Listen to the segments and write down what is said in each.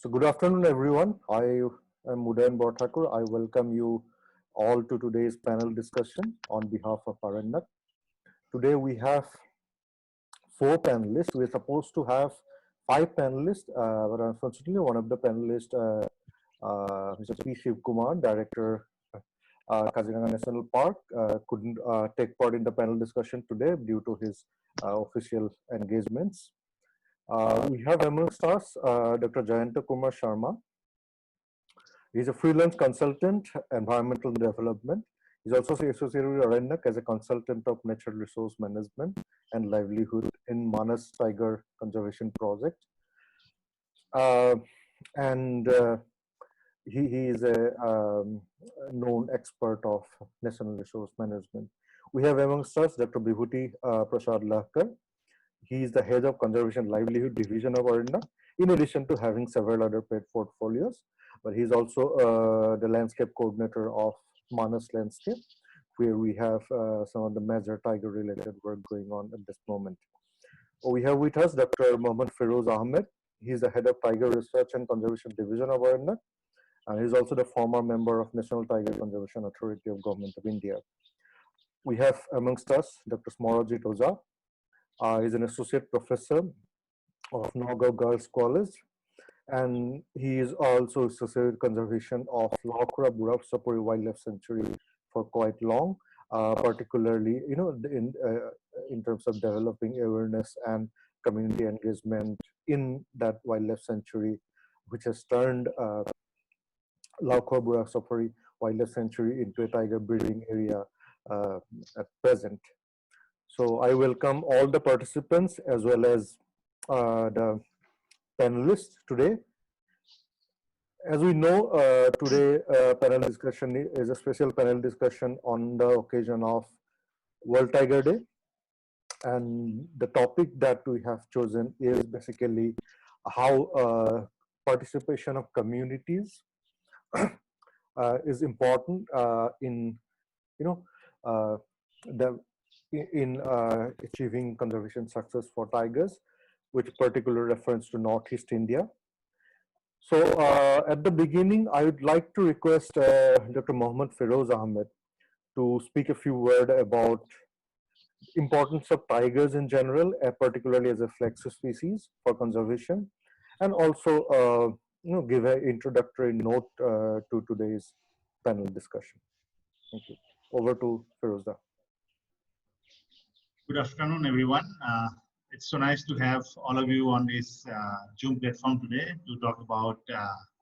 So good afternoon, everyone. I am Udayan Borthakur. I welcome you all to today's panel discussion on behalf of Aranyak. Today we have four panelists. We're supposed to have five panelists, but unfortunately one of the panelists, Mr. P. Shiv Kumar, Director, Kaziranga National Park, couldn't take part in the panel discussion today due to his official engagements. We have amongst us Dr. Jayanta Kumar Sharma. He's a freelance consultant, environmental development. He's also associated with Aranyak as a consultant of natural resource management and livelihood in Manas Tiger Conservation Project. He is a known expert of national resource management. We have amongst us Dr. Bibhuti Prasad Lahkar. He is the head of Conservation Livelihood Division of Aranyak, in addition to having several other paid portfolios. But he's also the landscape coordinator of Manas Landscape, where we have some of the major tiger-related work going on at this moment. We have with us Dr. Mohammad Feroz Ahmed. He's the head of Tiger Research and Conservation Division of Aranyak, and he's also the former member of National Tiger Conservation Authority of Government of India. We have amongst us Dr. Smorajit Oza. He's an associate professor of Nagaon Girls College, and he is also associated with conservation of Laukra Burab Sapori Wildlife Sanctuary for quite long, particularly in terms of developing awareness and community engagement in that wildlife sanctuary, which has turned Laukra Burab Sapori Wildlife Sanctuary into a tiger breeding area at present. So I welcome all the participants as well as the panelists today. As we know, today panel discussion is a special panel discussion on the occasion of World Tiger Day. And the topic that we have chosen is basically how participation of communities is important in achieving conservation success for tigers, with particular reference to Northeast India. So at the beginning, I would like to request Dr. Mohammad Feroz Ahmed to speak a few words about importance of tigers in general, particularly as a flexus species for conservation, and also give an introductory note to today's panel discussion. Thank you. Over to Feroz. Good afternoon, everyone. It's so nice to have all of you on this Zoom platform today to talk about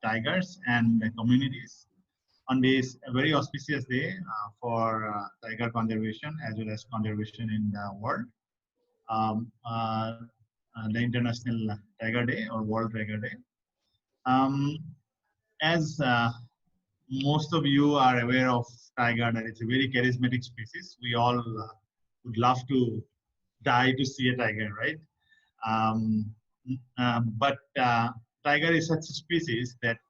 tigers and communities on this very auspicious day for tiger conservation as well as conservation in the world. The International Tiger Day or World Tiger Day. As most of you are aware of tiger, that it's a very charismatic species. We all would love to die to see a tiger, right? But tiger is such a species that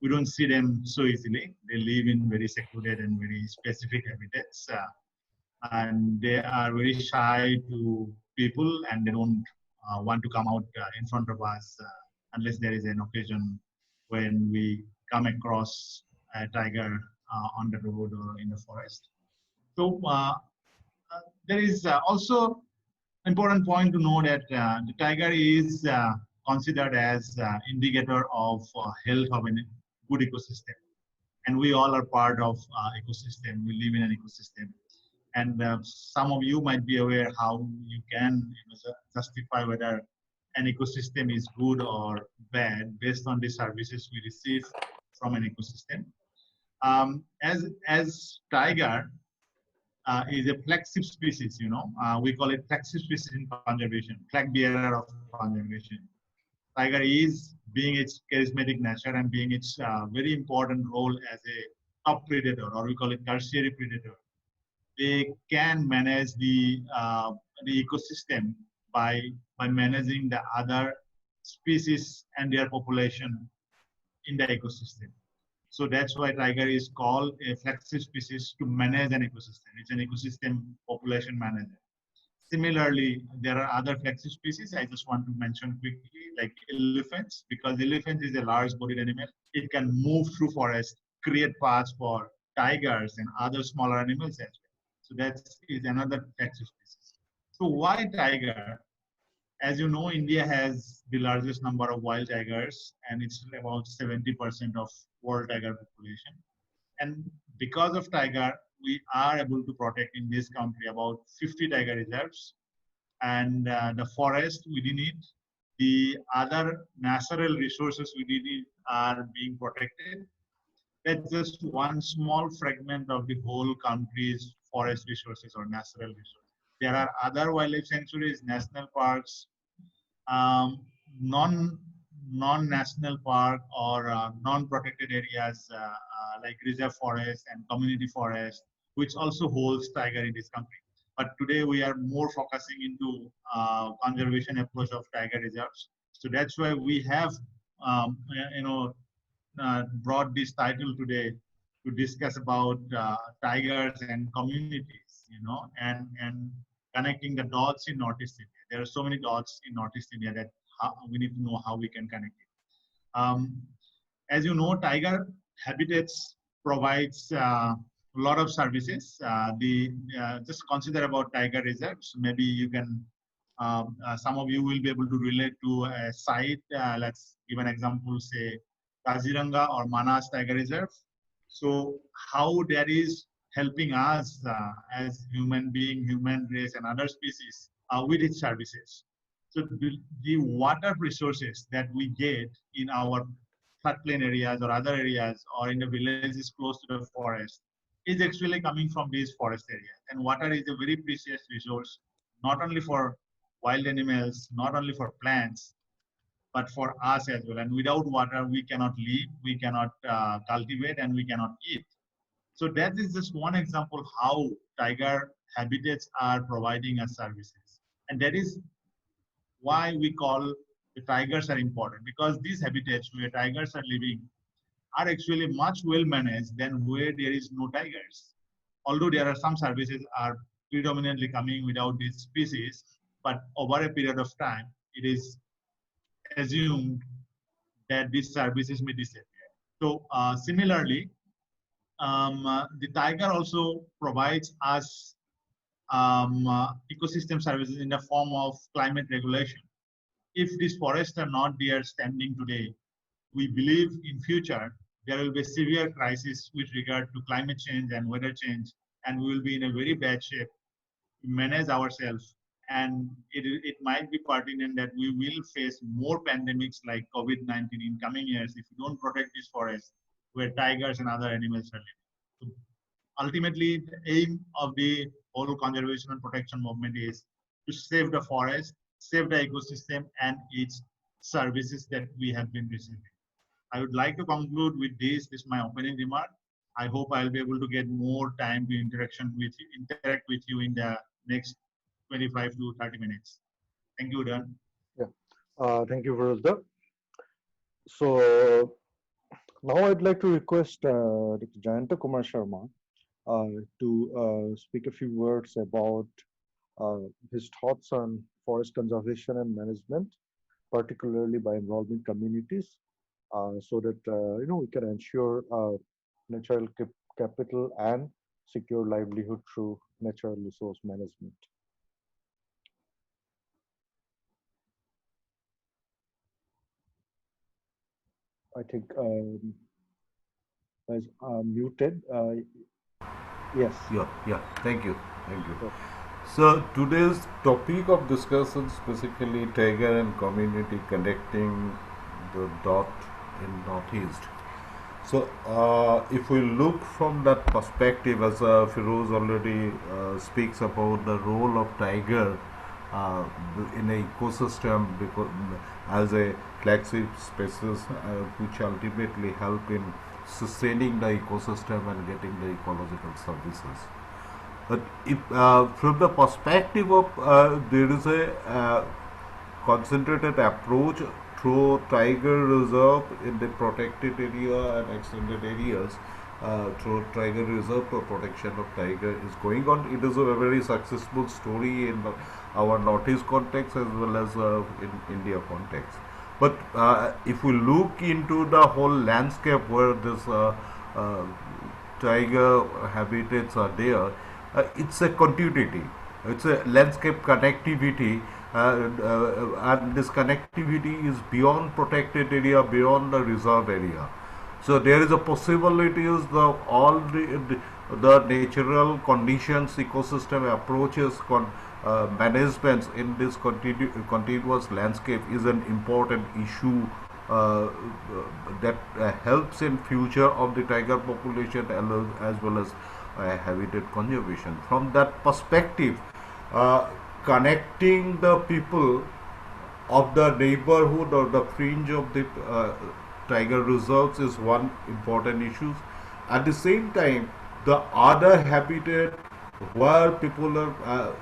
we don't see them so easily. They live in very secluded and very specific habitats, and they are very shy to people, and they don't want to come out in front of us unless there is an occasion when we come across a tiger on the road or in the forest. So there is also important point to know that the tiger is considered as indicator of health of a good ecosystem, and we all are part of ecosystem. We live in an ecosystem, and some of you might be aware how you can justify whether an ecosystem is good or bad based on the services we receive from an ecosystem. As tiger is a flagship species, we call it flagship species in conservation, flag bearer of conservation. Tiger is, being its charismatic nature and being its very important role as a top predator, or we call it tertiary predator. They can manage the ecosystem by managing the other species and their population in the ecosystem. So that's why tiger is called a flagship species to manage an ecosystem. It's an ecosystem population manager. Similarly, there are other flagship species I just want to mention quickly, like elephants, because elephant is a large-bodied animal. It can move through forest, create paths for tigers and other smaller animals as well. So that is another taxi species. So why tiger? As you know, India has the largest number of wild tigers, and it's about 70% of world tiger population. And because of tiger, we are able to protect in this country about 50 tiger reserves, and the forest within it, the other natural resources within it are being protected. That's just one small fragment of the whole country's forest resources or natural resources. There are other wildlife sanctuaries, national parks, um, non non-national park or non-protected areas like reserve forest and community forest, which also holds tiger in this country. But today we are more focusing into conservation approach of tiger reserves. So that's why we have, you know, brought this title today to discuss about tigers and communities, you know, and connecting the dots in Northeast India. There are so many dots in Northeast India that we need to know how we can connect it. As you know, Tiger Habitats provides a lot of services. Just consider about tiger reserves. Maybe you can, some of you will be able to relate to a site. Let's give an example, say Kaziranga or Manas Tiger Reserve. So how that is helping us as human being, human race, and other species with its services. So the water resources that we get in our floodplain areas or other areas or in the villages close to the forest is actually coming from these forest areas. And water is a very precious resource, not only for wild animals, not only for plants, but for us as well. And without water, we cannot live, we cannot cultivate, and we cannot eat. So that is just one example how tiger habitats are providing us services. And that is why we call the tigers are important, because these habitats where tigers are living are actually much well managed than where there is no tigers. Although there are some services are predominantly coming without these species, but over a period of time, it is assumed that these services may disappear. So similarly, the tiger also provides us ecosystem services in the form of climate regulation. If these forests are not there standing today, we believe in future there will be severe crisis with regard to climate change and weather change, and we will be in a very bad shape to manage ourselves. And it might be pertinent that we will face more pandemics like COVID-19 in coming years if we don't protect these forests where tigers and other animals are living. So ultimately, the aim of the whole conservation and protection movement is to save the forest, save the ecosystem, and its services that we have been receiving. I would like to conclude with this. This is my opening remark. I hope I'll be able to get more time to interact with you in the next 25 to 30 minutes. Thank you, Dan. Yeah. Thank you, Viraj. So now I'd like to request Dr. Jayanta Kumar Sharma to speak a few words about his thoughts on forest conservation and management, particularly by involving communities, so that we can ensure natural capital and secure livelihood through natural resource management. I think is muted. Yes. Yeah. Thank you. So today's topic of discussion specifically tiger and community connecting the dot in Northeast. So if we look from that perspective, as Firoz already speaks about the role of tiger in an ecosystem, because as a flagship species which ultimately help in sustaining the ecosystem and getting the ecological services. But if from the perspective of there is a concentrated approach through tiger reserve in the protected area and extended areas, through tiger reserve for protection of tiger is going on. It is a very successful story in our Northeast context as well as in India context. But if we look into the whole landscape where this uh, tiger habitats are there, it's a continuity. It's a landscape connectivity, and this connectivity is beyond protected area, beyond the reserve area. So there is a possibility is the all the natural conditions, ecosystem approaches, managements in this continuous landscape is an important issue that helps in future of the tiger population as well as habitat conservation. From that perspective, connecting the people of the neighborhood or the fringe of the tiger reserves is one important issue. At the same time, the other habitat where people are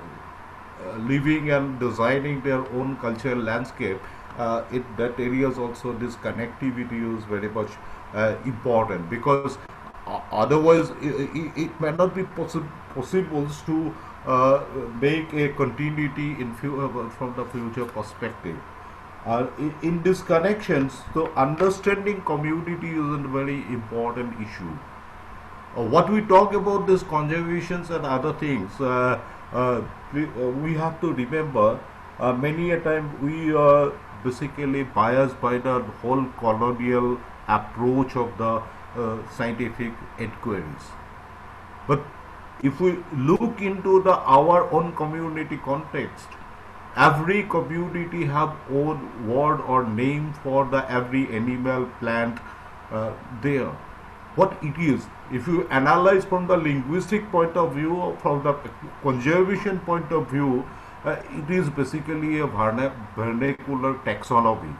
living and designing their own cultural landscape, in that areas also this connectivity is very much important, because otherwise it may not be possible to make a continuity in from the future perspective. In these connections, so understanding community is a very important issue. What we talk about this conservations and other things, we have to remember many a time we are basically biased by the whole colonial approach of the scientific inquiries. But if we look into the our own community context, every community have own word or name for the every animal, plant there. What it is, if you analyze from the linguistic point of view, from the conservation point of view, it is basically a vernacular taxonomy.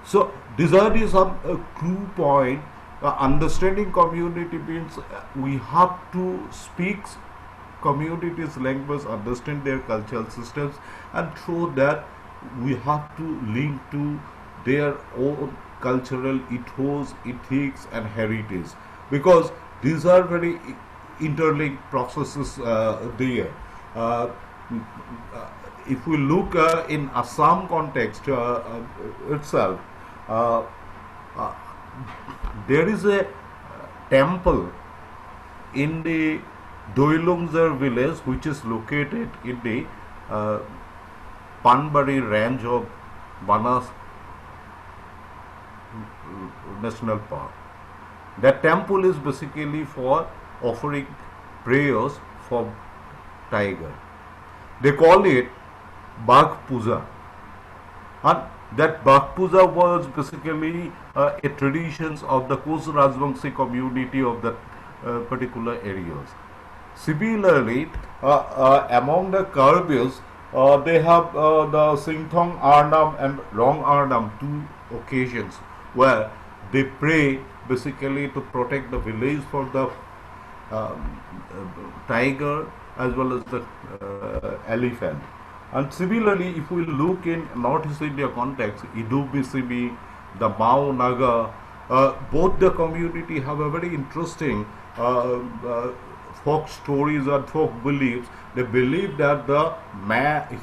So these are the some clue point. Understanding community means we have to speak communities' language, understand their cultural systems, and through that we have to link to their own cultural ethos, ethics, and heritage, because these are very interlinked processes there. Uh, if we look in Assam context itself, uh, uh, there is a temple in the Doilungzar village, which is located in the Panbari range of Banas National Park. That temple is basically for offering prayers for tiger. They call it Bagh Puja, and that Bagh Puja was basically a traditions of the Koch Rajbangshi community of that particular areas. Similarly, among the Karbis, they have the Singthong Arnam and Rong Arnam, two occasions where they pray basically to protect the village for the tiger as well as the elephant. And similarly, if we look in Northeast India context, Idubisimi, the Mao Naga, both the community have a very interesting folk stories and folk beliefs. They believe that the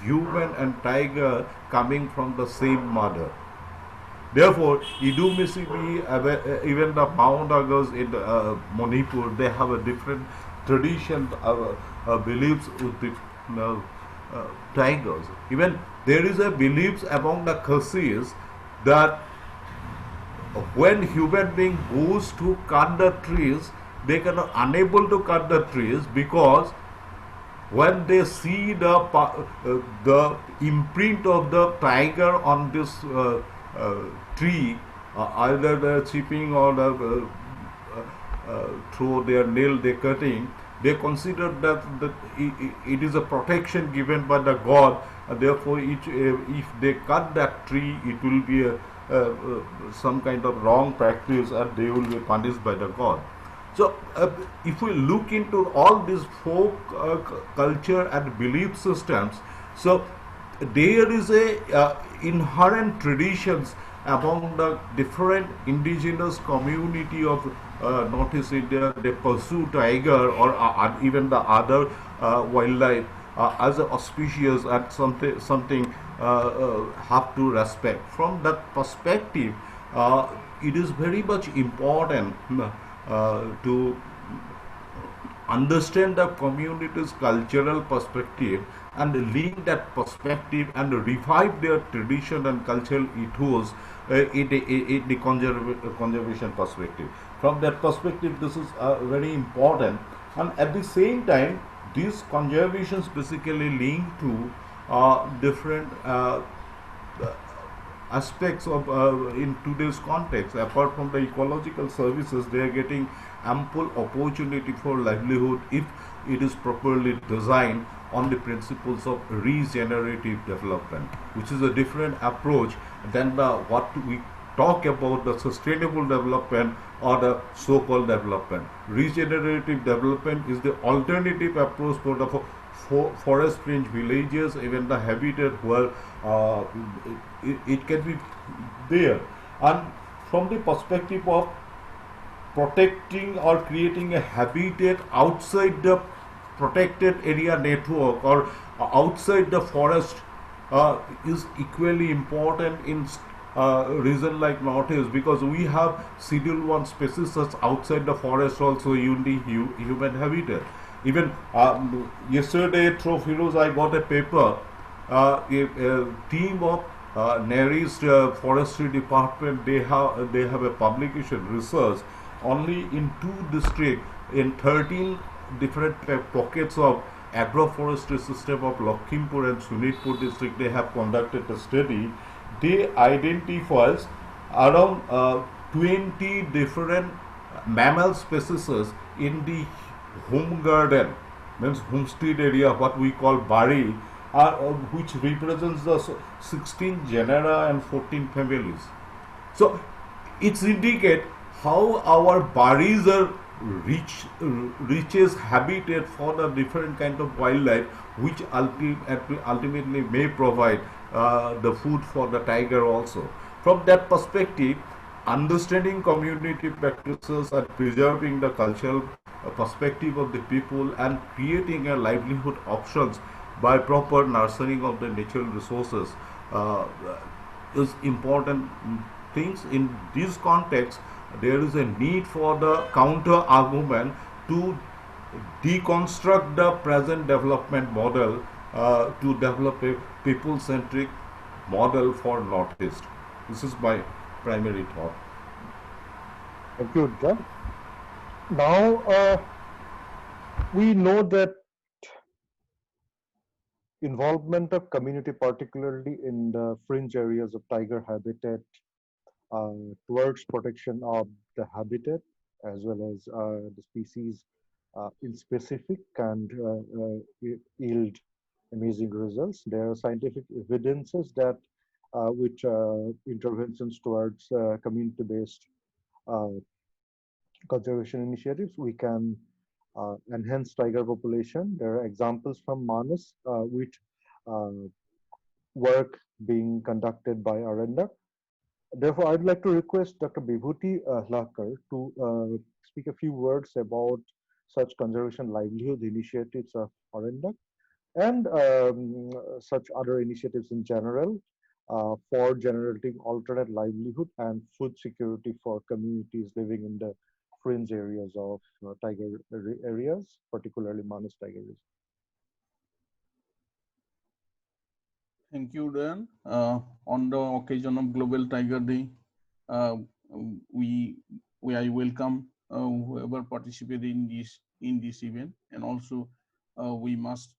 human and tiger coming from the same mother. Therefore, Idumisibi, even the Mao Nagas in Manipur, they have a different tradition, beliefs with the tigers. Even there is a belief among the Khasis that when human being goes to cut the trees, they are unable to cut the trees, because when they see the imprint of the tiger on this tree, either the chipping or through their nail they cutting, they consider that it is a protection given by the god. Therefore, if they cut that tree, it will be some kind of wrong practice, and they will be punished by the god. So, if we look into all these folk culture and belief systems, so there is a inherent traditions among the different indigenous community of Northeast India. They pursue tiger or even the other wildlife as auspicious and something have to respect. From that perspective, it is very much important to understand the community's cultural perspective and link that perspective and revive their tradition and cultural ethos in the conservation perspective. From that perspective, this is very important, and at the same time, these conservations basically link to different aspects of in today's context. Apart from the ecological services, they are getting ample opportunity for livelihood if it is properly designed on the principles of regenerative development, which is a different approach than the what we talk about the sustainable development or the so-called development. Regenerative development is the alternative approach for the forest range villages, even the habitat where it can be there. And from the perspective of protecting or creating a habitat outside the protected area network or outside the forest is equally important in region like Northeast, because we have Schedule 1 species that's outside the forest also in the human habitat. Even yesterday through Firoz I got a paper, a team of Nearest Forestry Department, they have a publication research only in 2 districts in 13 different pockets of agroforestry system of Lakhimpur and Sunitpur district. They have conducted a study. They identifies around 20 different mammal species in the home garden, means homestead area, what we call bari, which represents the 16 genera and 14 families. So it's indicate how our baris are reaches habitat for the different kind of wildlife, which ultimately may provide the food for the tiger also. From that perspective, understanding community practices and preserving the cultural perspective of the people and creating a livelihood options by proper nurturing of the natural resources uh, is important things. In this context, there is a need for the counter argument to deconstruct the present development model to develop a people centric model for Northeast. This is my primary thought. Thank you, John. Now, we know that involvement of community, particularly in the fringe areas of tiger habitat, uh, towards protection of the habitat as well as the species in specific, and yield amazing results. There are scientific evidences that with interventions towards community-based uh, conservation initiatives, we can enhance tiger population. There are examples from Manas, with uh, work being conducted by Arendak. Therefore, I'd like to request Dr. Bibhuti Hlakar to speak a few words about such conservation livelihood initiatives of Arendak and such other initiatives in general for generating alternate livelihood and food security for communities living in the fringe areas of tiger areas, particularly Manas tiger reserve. Thank you, Dan. On the occasion of Global Tiger Day, uh, we I welcome whoever participated in this event, and also we must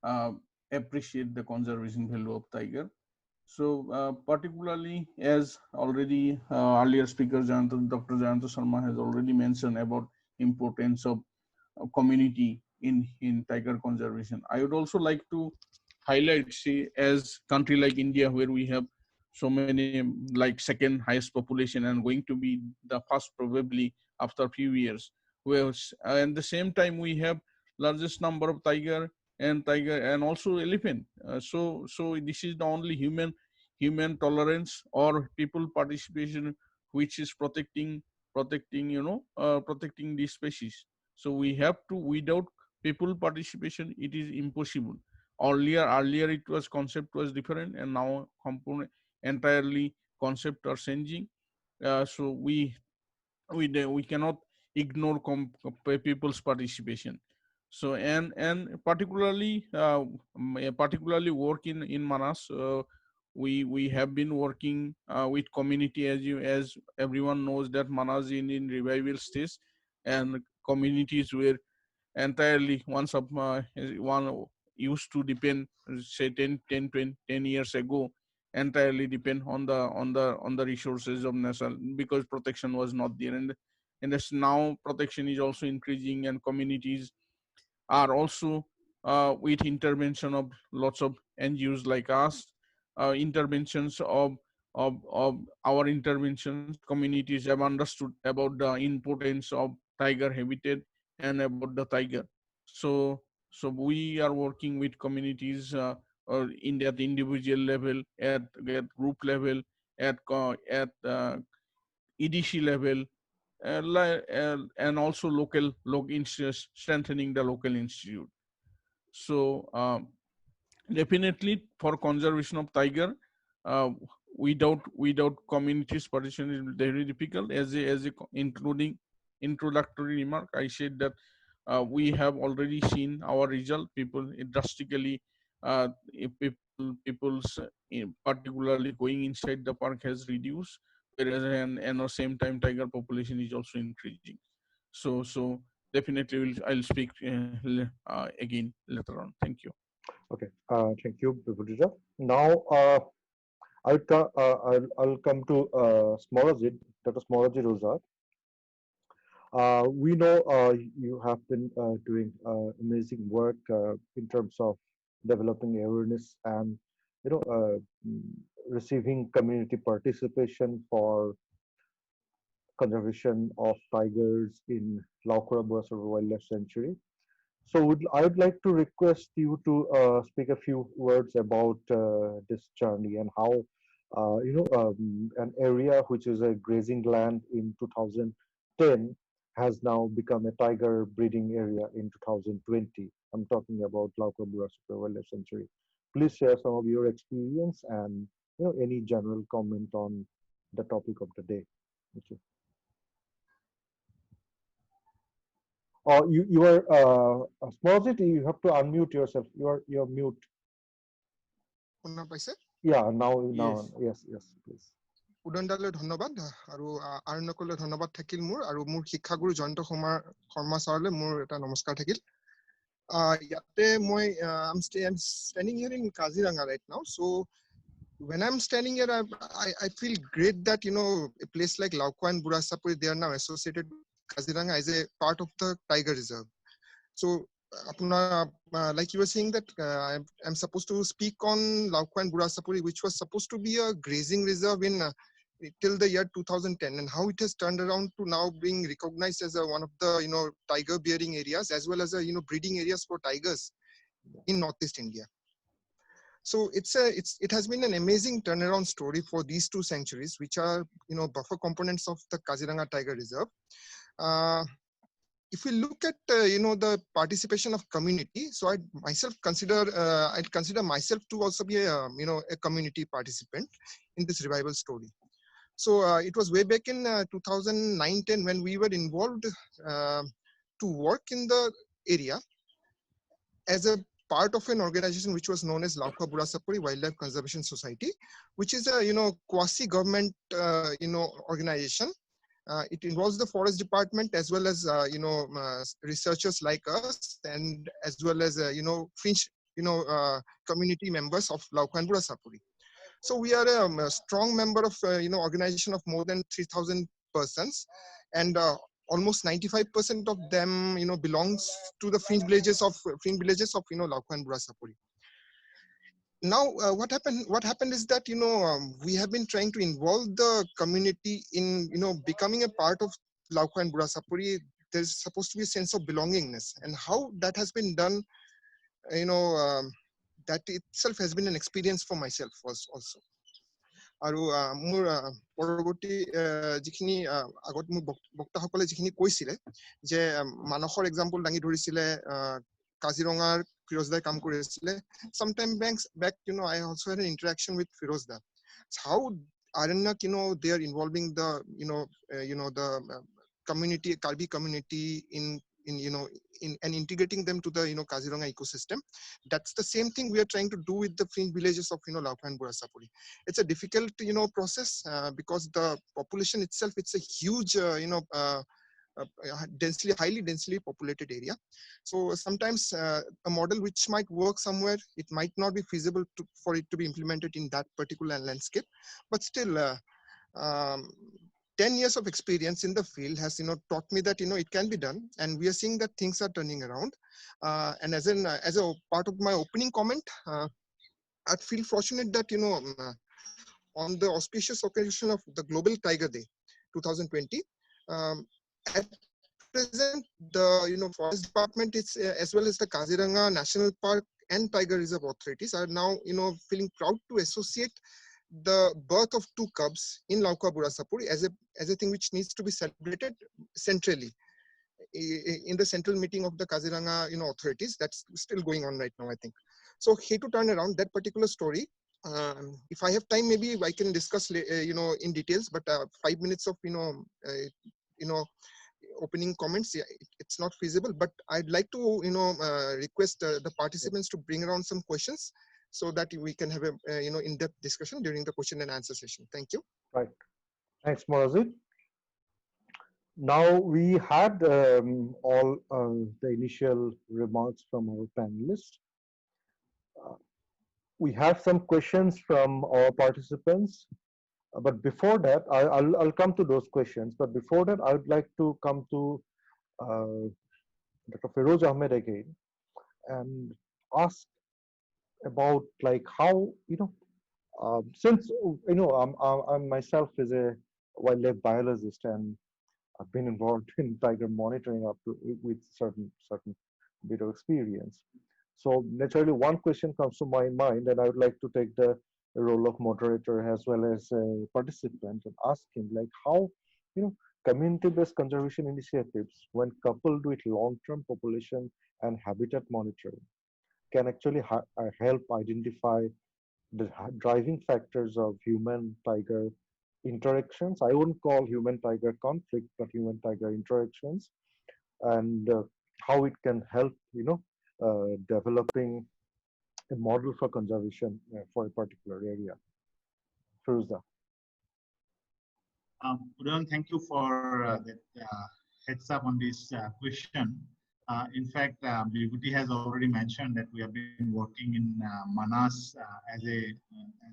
uh, appreciate the conservation value of tiger. So, particularly as already earlier speaker Dr. Jayanta Sharma has already mentioned about importance of community in tiger conservation. I would also like to highlight, see, as country like India, where we have so many, like second highest population and going to be the first probably after a few years. Where at the same time we have largest number of tiger and also elephant. So this is the only human tolerance or people participation which is protecting protecting these species. So we have to, without people participation, it is impossible. Earlier it was concept was different, and now entirely concept are changing. So we cannot ignore people's participation. So and particularly work in Manas. We have been working with community, as everyone knows that Manas in revival stage, and communities were entirely one used to depend, say 10 years ago, entirely depend on the resources of national, because protection was not there, and as now protection is also increasing, and communities are also with intervention of lots of NGOs like us, interventions of our interventions, communities have understood about the importance of tiger habitat and about the tiger. So we are working with communities in at individual level, at group level, at EDC level, and also strengthening the local institute. So definitely for conservation of tiger, uh, without communities participation is very difficult. As a including introductory remark, I said that we have already seen our result. People drastically, if people's particularly going inside the park has reduced, whereas and at the same time tiger population is also increasing. So definitely I'll speak again later on. Thank you. Okay, thank you, Vibhutija. Now, I'll come to Smorajit, Dr. Smorajit Ozar. We know you have been doing amazing work in terms of developing awareness and mm, receiving community participation for conservation of tigers in Laukura Burasara Wildlife Sanctuary. So I would like to request you to speak a few words about this journey and how an area which is a grazing land in 2010 has now become a tiger breeding area in 2020. I'm talking about Laukura Burasara Wildlife Sanctuary. Please share some of your experience and any general comment on the topic of the day. Thank you. You are Smorajit, you have to unmute yourself. You're mute. শুনা পাইছে? Yeah, now Yes. yes, please. উদণ্ডালৈ ধন্যবাদ আৰু আৰণ্যকলৈ ধন্যবাদ থাকিল মোৰ, আৰু মোৰ শিক্ষাগুৰু জয়ন্ত শৰ্মা ছাৰলৈ মোৰ এটা নমস্কাৰ থাকিল। ইয়াতে মই I'm standing here in Kaziranga right now. So when I'm standing here, I feel great that a place like Laukwa and Burasapuri, they are now associated with Kaziranga as a part of the tiger reserve. So like you were saying that I'm supposed to speak on Laukwa and Burasapuri, which was supposed to be a grazing reserve in till the year 2010, and how it has turned around to now being recognized as one of the tiger bearing areas, as well as breeding areas for tigers in Northeast India. So it has been an amazing turnaround story for these two sanctuaries, which are buffer components of the Kaziranga Tiger Reserve. If we look at the participation of community, so I'd consider myself to also be a community participant in this revival story. So it was way back in 2009-10 when we were involved to work in the area as a part of an organization which was known as Laukwa Burasapuri Wildlife Conservation Society, which is a quasi-government organization. It involves the forest department as well as researchers like us, and as well as fringe community members of Laukwa and Burasapuri. So we are a strong member of organization of more than 3,000 persons, and almost 95% of them belongs to the fringe villages of Laukwa and Burasapuri. Now what happened is that we have been trying to involve the community in becoming a part of Laukwa and Burasapuri. There's supposed to be a sense of belongingness, and how that has been done, that itself has been an experience for myself also. আৰু মোৰ পৰৱৰ্তী যিখিনি আগত মোৰ বক্তাসকলে যিখিনি কৈছিলে যে মানসৰ এক্সাম্পল দাঙি ধৰিছিলে, Kaziranga Firozda kam koresile. Sometime back, I also had an interaction with Firozda. How Aranyak, they are involving the, the community, Karbi community in and integrating them to the, Kaziranga ecosystem. That's the same thing we are trying to do with the fringe villages of, Lauka and Burasapuri. It's a difficult, process because the population itself, it's a huge, highly densely populated area. So sometimes a model which might work somewhere, it might not be feasible for it to be implemented in that particular landscape. But still, 10 years of experience in the field has taught me that it can be done, and we are seeing that things are turning around. And as a part of my opening comment, I'd feel fortunate that on the auspicious occasion of the Global Tiger Day 2020, at present the Forest Department is as well as the Kaziranga National Park and Tiger Reserve authorities are now feeling proud to associate the birth of 2 cubs in Lauka Burasapuri as a thing which needs to be celebrated centrally in the central meeting of the Kaziranga authorities. That's still going on right now, I think. So here to turn around that particular story. If I have time, maybe I can discuss in details, but 5 minutes of opening comments, yeah, it's not feasible. But I'd like to request the participants to bring around some questions so that we can have a in-depth discussion during the question and answer session. Thank you. Right. Thanks, Morazid. Now we had all the initial remarks from our panelists. We have some questions from our participants, but before that, I'll come to those questions. But before that, I would like to come to Dr. Feroz Ahmed again and ask about like how since I'm myself is a wildlife biologist, and I've been involved in tiger monitoring up to with certain bit of experience. So naturally, one question comes to my mind, and I would like to take the role of moderator as well as a participant and ask him like how community-based conservation initiatives, when coupled with long-term population and habitat monitoring, can actually help identify the driving factors of human-tiger interactions. I wouldn't call human-tiger conflict, but human-tiger interactions, and how it can help, developing a model for conservation for a particular area. Firuzda. Udan, thank you for that heads up on this question. In fact, Vibhuti has already mentioned that we have been working in Manas as an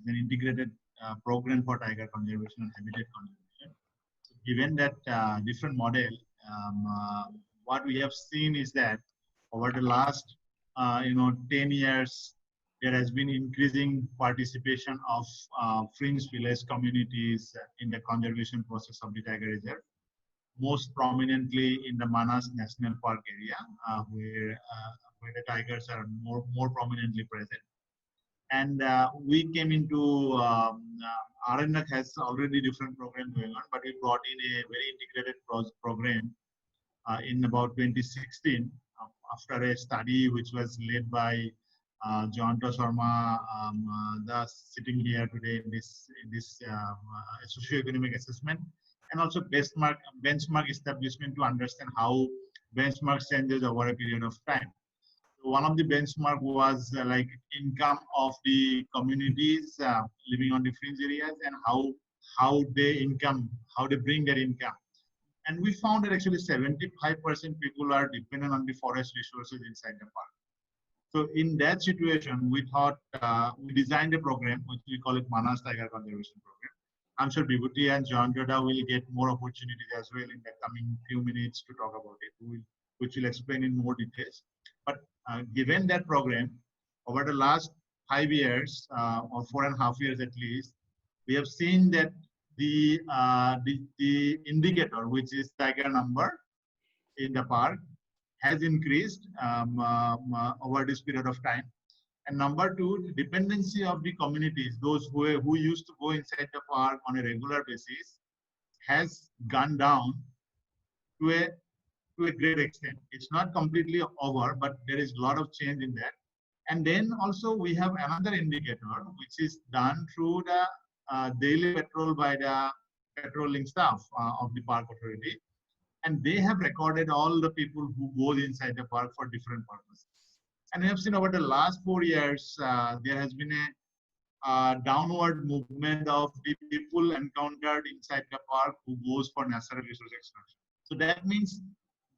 integrated program for tiger conservation and habitat conservation. Given that different model, what we have seen is that over the last 10 years, there has been increasing participation of fringe village communities in the conservation process of the tiger reserve, most prominently in the Manas National Park area, where the tigers are more prominently present. And we came into Aranyak has already different program going on, but we brought in a very integrated program in about 2016 after a study which was led by Jayanta Sharma, sitting here today in this socioeconomic assessment, and also benchmark establishment to understand how benchmark changes over a period of time. So one of the benchmark was like income of the communities living on the fringe areas and how they bring their income. And we found that actually 75% people are dependent on the forest resources inside the park. So in that situation, we thought we designed a program which we call it Manas Tiger Conservation Program. I'm sure Vibhuti and Jayanta will get more opportunities as well in the coming few minutes to talk about it, which will explain in more details. But given that program, over the last 5 years or 4.5 years at least, we have seen that the indicator, which is tiger number in the park, has increased over this period of time. And number two, the dependency of the communities, those who used to go inside the park on a regular basis, has gone down to a to a great extent. It's not completely over, but there is a lot of change in that. And then also we have another indicator, which is done through the daily patrol by the patrolling staff of the park authority. And they have recorded all the people who go inside the park for different purposes. And we have seen over the last 4 years, there has been a downward movement of the people encountered inside the park who goes for natural resource extraction. So that means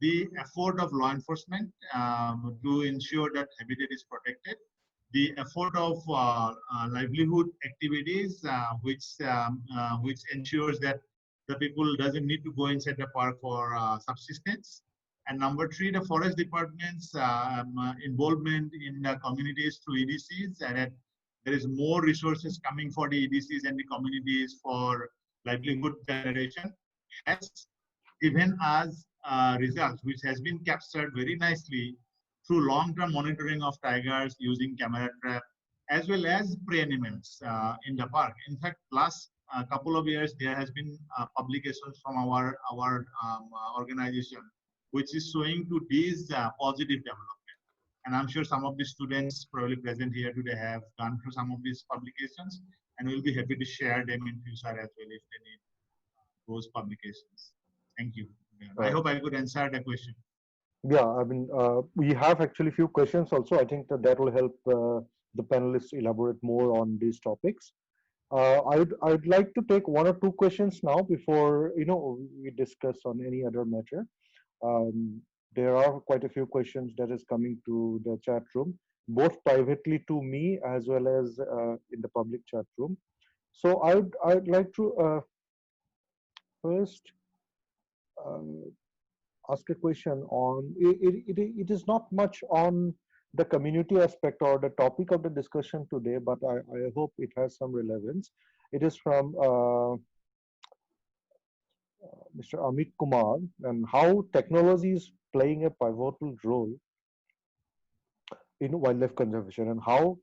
the effort of law enforcement to ensure that habitat is protected, the effort of livelihood activities, which ensures that the people doesn't need to go inside the park for subsistence. And number 3, the forest department's involvement in the communities through EDCs, and that there is more resources coming for the EDCs and the communities for livelihood generation, has given us results, which has been captured very nicely through long-term monitoring of tigers using camera trap, as well as prey animals in the park. In fact, last couple of years, there has been publications from our organization, which is showing to these positive development. And I'm sure some of the students probably present here today have gone through some of these publications, and we'll be happy to share them in future as well if they need those publications. Thank you. I hope I could answer the question. Yeah, I mean, we have actually a few questions also. I think that will help the panelists elaborate more on these topics. I'd like to take 1 or 2 questions now before we discuss on any other matter. There are quite a few questions that is coming to the chat room, both privately to me as well as in the public chat room. So I'd like to first ask a question on it is not much on the community aspect or the topic of the discussion today, but I hope it has some relevance. It is from Mr. Amit Kumar, and how technology is playing a pivotal role in wildlife conservation, and how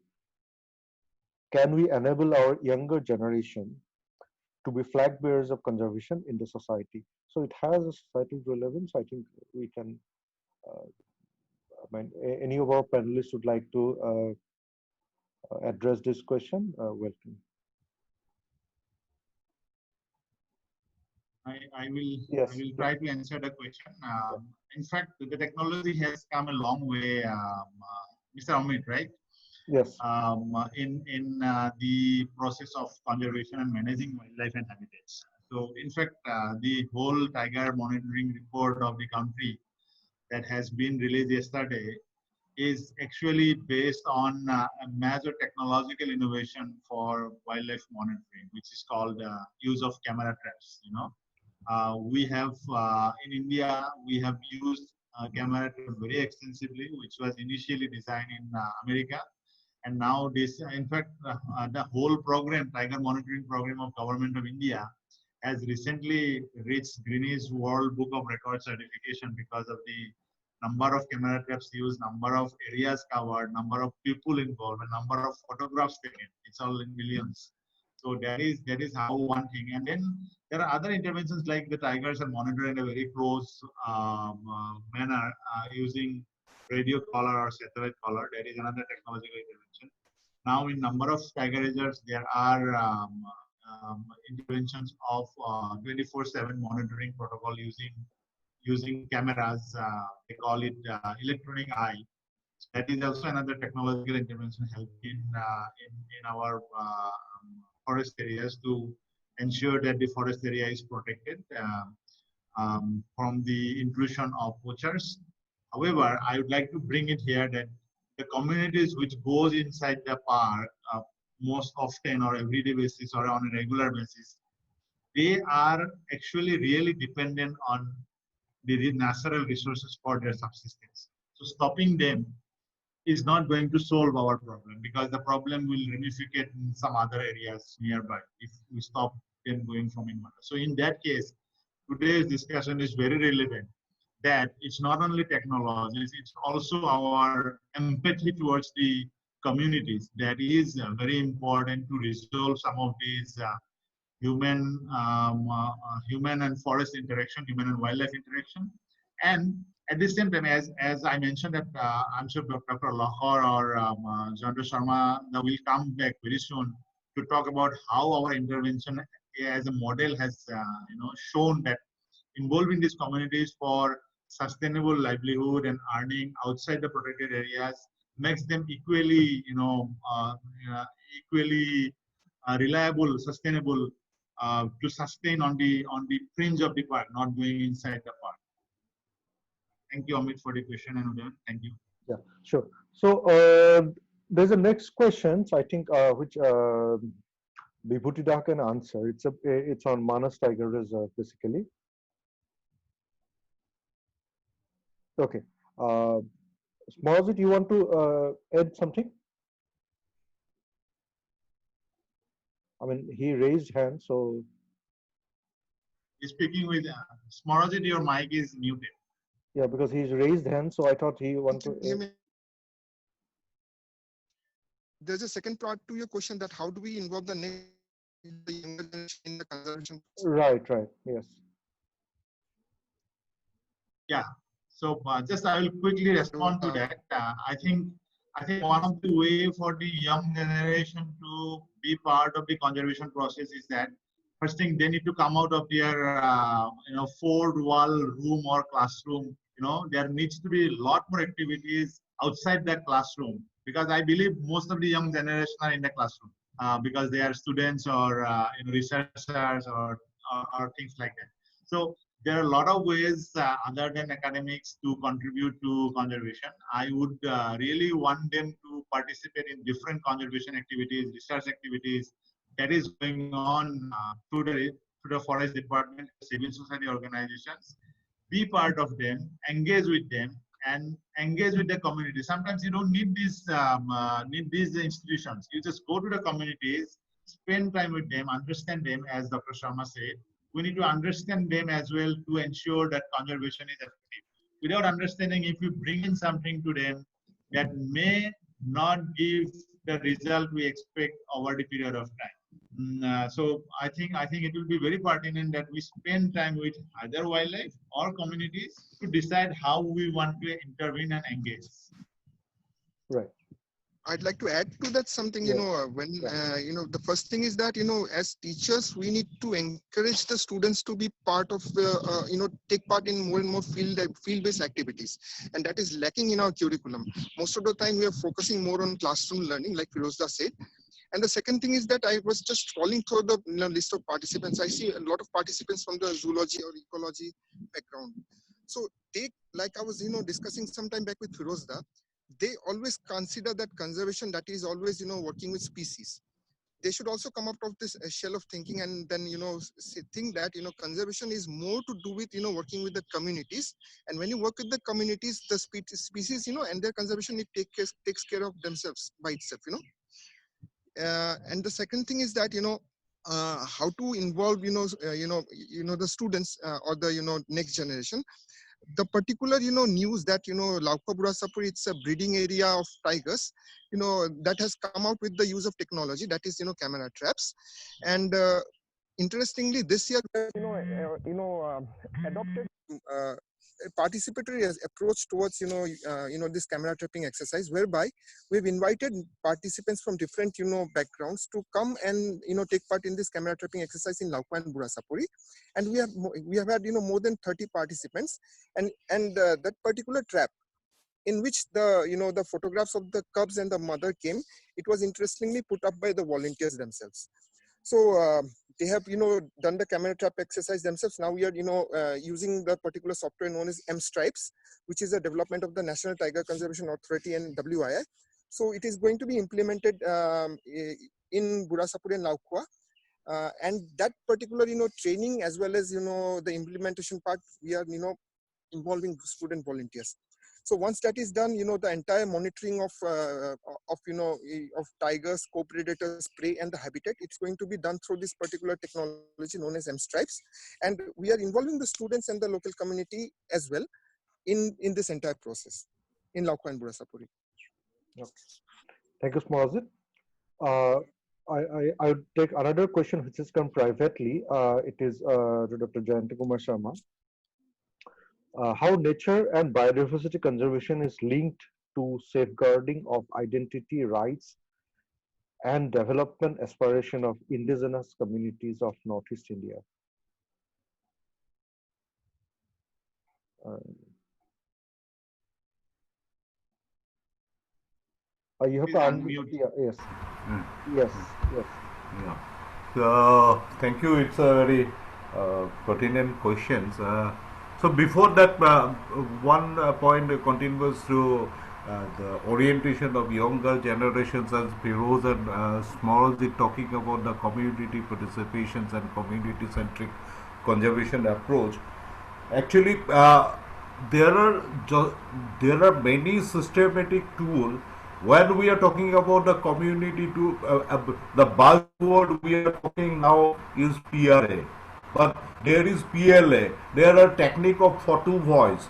can we enable our younger generation to be flag bearers of conservation in the society. So it has a societal relevance. I think we can, any of our panelists would like to address this question, welcome. I will Yes. I will try to answer the question. In fact, the technology has come a long way, Mr. Amit, right? Yes. In the process of conservation and managing wildlife and habitats. So, in fact, the whole tiger monitoring report of the country that has been released yesterday is actually based on a major technological innovation for wildlife monitoring, which is called use of camera traps. We have in India, we have used camera traps very extensively, which was initially designed in America. And now this, in fact, the whole program, tiger monitoring program of Government of India, has recently reached Guinness World Book of Records certification because of the number of camera traps used, number of areas covered, number of people involved, and number of photographs taken. It's all in millions. So that is how one thing. And then there are other interventions like the tigers are monitored in a very close manner using radio collar or satellite collar. That is another technological intervention. Now in number of tiger reserves, there are interventions of 24/7 monitoring protocol using cameras. They call it electronic eye. So that is also another technological intervention helping in our forest areas to ensure that the forest area is protected from the intrusion of poachers. However, I would like to bring it here that the communities which goes inside the park most often or everyday basis or on a regular basis, they are actually really dependent on the natural resources for their subsistence. So stopping them is not going to solve our problem because the problem will ramificate in some other areas nearby if we stop them going from inward. So in that case, today's discussion is very relevant that it's not only technologies, it's also our empathy towards the communities that is very important to resolve some of these human and forest interaction, human and wildlife interaction, And at the same time, as I mentioned that I'm sure Dr. Lahore or Jandra Sharma will come back very soon to talk about how our intervention as a model has shown that involving these communities for sustainable livelihood and earning outside the protected areas makes them equally reliable, sustainable to sustain on the fringe of the park, not going inside the park. Thank you, Amit, for the question, and Udayan, thank you. Yeah, sure. So there's a next question, so I think which Vibhuti Da can answer. It's on Manas Tiger Reserve, basically. Okay. Smazit, you want to add something? I mean, he raised hand, so. He's speaking with Smorajit, your mic is muted. Yeah, because he's raised hand, so I thought he wanted to. There's a second part to your question, that how do we involve the younger generation in the conservation? Right, yes. Yeah. So just I will quickly respond to that. I think one of the way for the young generation to be part of the conservation process is that first thing, they need to come out of their four wall room or classroom. There needs to be a lot more activities outside that classroom, because I believe most of the young generation are in the classroom because they are students or researchers or things like that. So there are a lot of ways other than academics to contribute to conservation. I would really want them to participate in different conservation activities, research activities that is going on through the forest department, civil society organizations. Be part of them, engage with them, and engage with the community. Sometimes you don't need these institutions. You just go to the communities, spend time with them, understand them, as Dr. Sharma said. We need to understand them as well to ensure that conservation is effective. Without understanding, if we bring in something to them that may not give the result we expect over the period of time. So I think it will be very pertinent that we spend time with either wildlife or communities to decide how we want to intervene and engage. Right. I'd like to add to that something, the first thing is that, as teachers, we need to encourage the students to be part of, take part in more and more field-based activities. And that is lacking in our curriculum. Most of the time, we are focusing more on classroom learning, like Firozda said. And the second thing is that I was just scrolling through the list of participants. I see a lot of participants from the zoology or ecology background. So they, like I was, discussing some time back with Firozda, they always consider that conservation, that is always, working with species. They should also come out of this shell of thinking and then, think that, conservation is more to do with, working with the communities. And when you work with the communities, the species, and their conservation, it takes care of themselves by itself, and the second thing is that, how to involve, the students or the, next generation. The particular, news that, Laukwa Burasapur, it's a breeding area of tigers, that has come out with the use of technology, that is, camera traps. And interestingly, this year, adopted a participatory approach towards, this camera trapping exercise, whereby we've invited participants from different, backgrounds to come and, take part in this camera trapping exercise in Laukwa and Burasapuri. And we have had, more than 30 participants, and that particular trap, in which the, the photographs of the cubs and the mother came, it was interestingly put up by the volunteers themselves. So they have, done the camera trap exercise themselves. Now we are, using the particular software known as M-Stripes, which is a development of the National Tiger Conservation Authority and WII. So it is going to be implemented in Burasapur and Laukwa. And that particular, training as well as, the implementation part, we are, involving student volunteers. So once that is done, the entire monitoring of tigers, co-predators, prey, and the habitat, it's going to be done through this particular technology known as M-Stripes. And we are involving the students and the local community as well in this entire process in Laukwa and Burasapuri. Okay. Thank you, Smazit. I would take another question which has come privately. It is to Dr. Jayanti Kumar Sharma. how nature and biodiversity conservation is linked to safeguarding of identity rights and development aspiration of indigenous communities of Northeast India. Uh, you have Please to unmute. yeah, yes, Mm. yes, yes. Yeah. So thank you. It's a very pertinent questions. So before that, one point continues to the orientation of younger generations, as Firoz and Smalls is talking about the community participations and community-centric conservation approach. Actually, there are there are many systematic tools when we are talking about the community to the buzzword we are talking now is PRA, but there is PLA. There are technique of photo voice,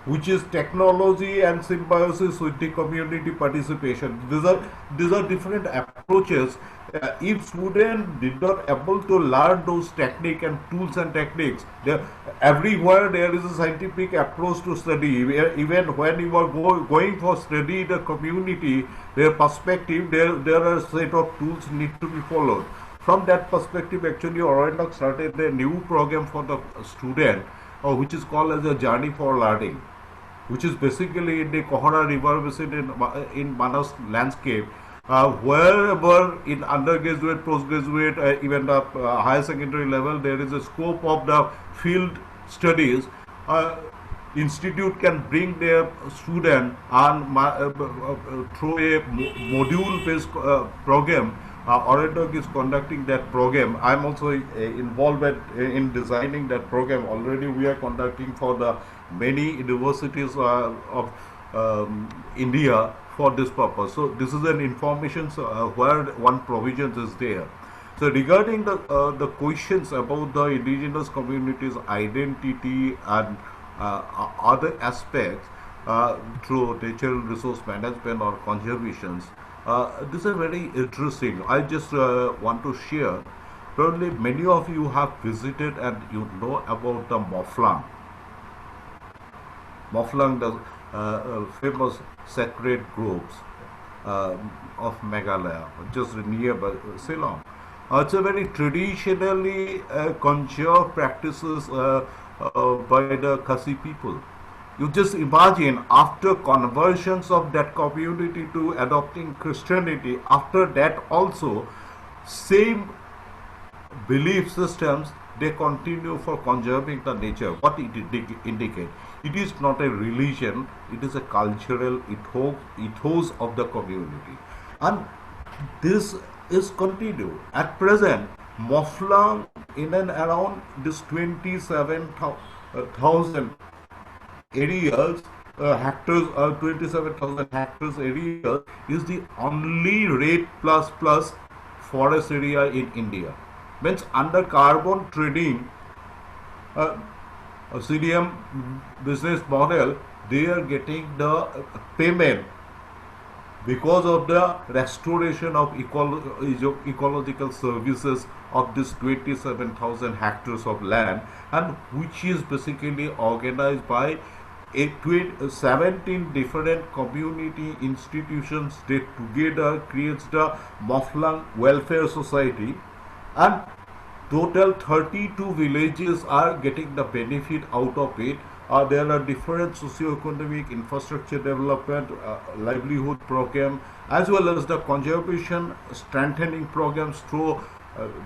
which is technology and symbiosis with the community participation. These are different approaches. If student did not able to learn those technique and tools and techniques, everywhere there is a scientific approach to study. Even when you are going for study the community, their perspective, there are a set of tools need to be followed. From that perspective, actually, Orient started a new program for the student, which is called as a Journey for Learning, which is basically in the Kohara River basin in Manas landscape, wherever in undergraduate, postgraduate, even the higher secondary level, there is a scope of the field studies. Institute can bring their student on through a module-based program. Oradoc is conducting that program. I'm also involved in designing that program. Already we are conducting for the many universities of India for this purpose. So this is an information where one provision is there. So regarding the questions about the indigenous communities' identity and other aspects through natural resource management or conservations, this is very interesting. I just want to share. Probably many of you have visited and you know about the Mawphlung. Mawphlung, the famous sacred groves of Meghalaya, just near Ceylon. It's a very traditionally conserved practices by the Khasi people. You just imagine after conversions of that community to adopting Christianity, after that also same belief systems they continue for conserving the nature. What it indicate? It is not a religion, it is a cultural ethos of the community. And this is continued. At present, Mawphlung in and around this 27,000 areas, hectares, 27,000 hectares area is the only REDD++ forest area in India. Means under carbon trading, CDM business model, they are getting the payment because of the restoration of ecological services of this 27,000 hectares of land, and which is basically organized by 17 different community institutions that together creates the Mawphlung Welfare Society, and total 32 villages are getting the benefit out of it. There are different socio-economic infrastructure development, livelihood program, as well as the conservation strengthening programs through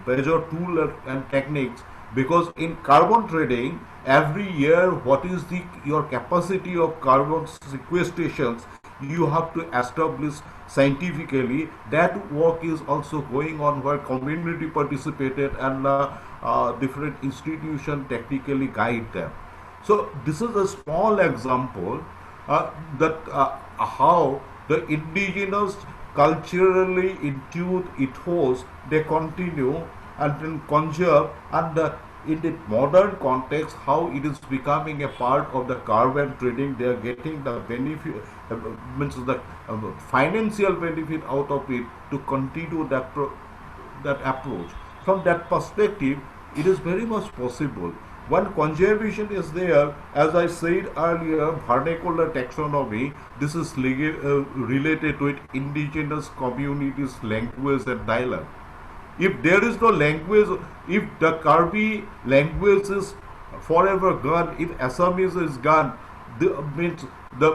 major tool and techniques. Because in carbon trading, every year, what is your capacity of carbon sequestrations, you have to establish scientifically. That work is also going on where community participated and different institutions technically guide them. So this is a small example that how the indigenous culturally intuit ethos they continue and then conserve, and in the modern context how it is becoming a part of the carbon trading. They are getting the benefit, means the financial benefit out of it to continue that approach. From that perspective, it is very much possible. When conservation is there, as I said earlier, vernacular taxonomy, this is related with indigenous communities, language and dialect. If there is no language, if the Karbi language is forever gone, if Assamese is gone, means the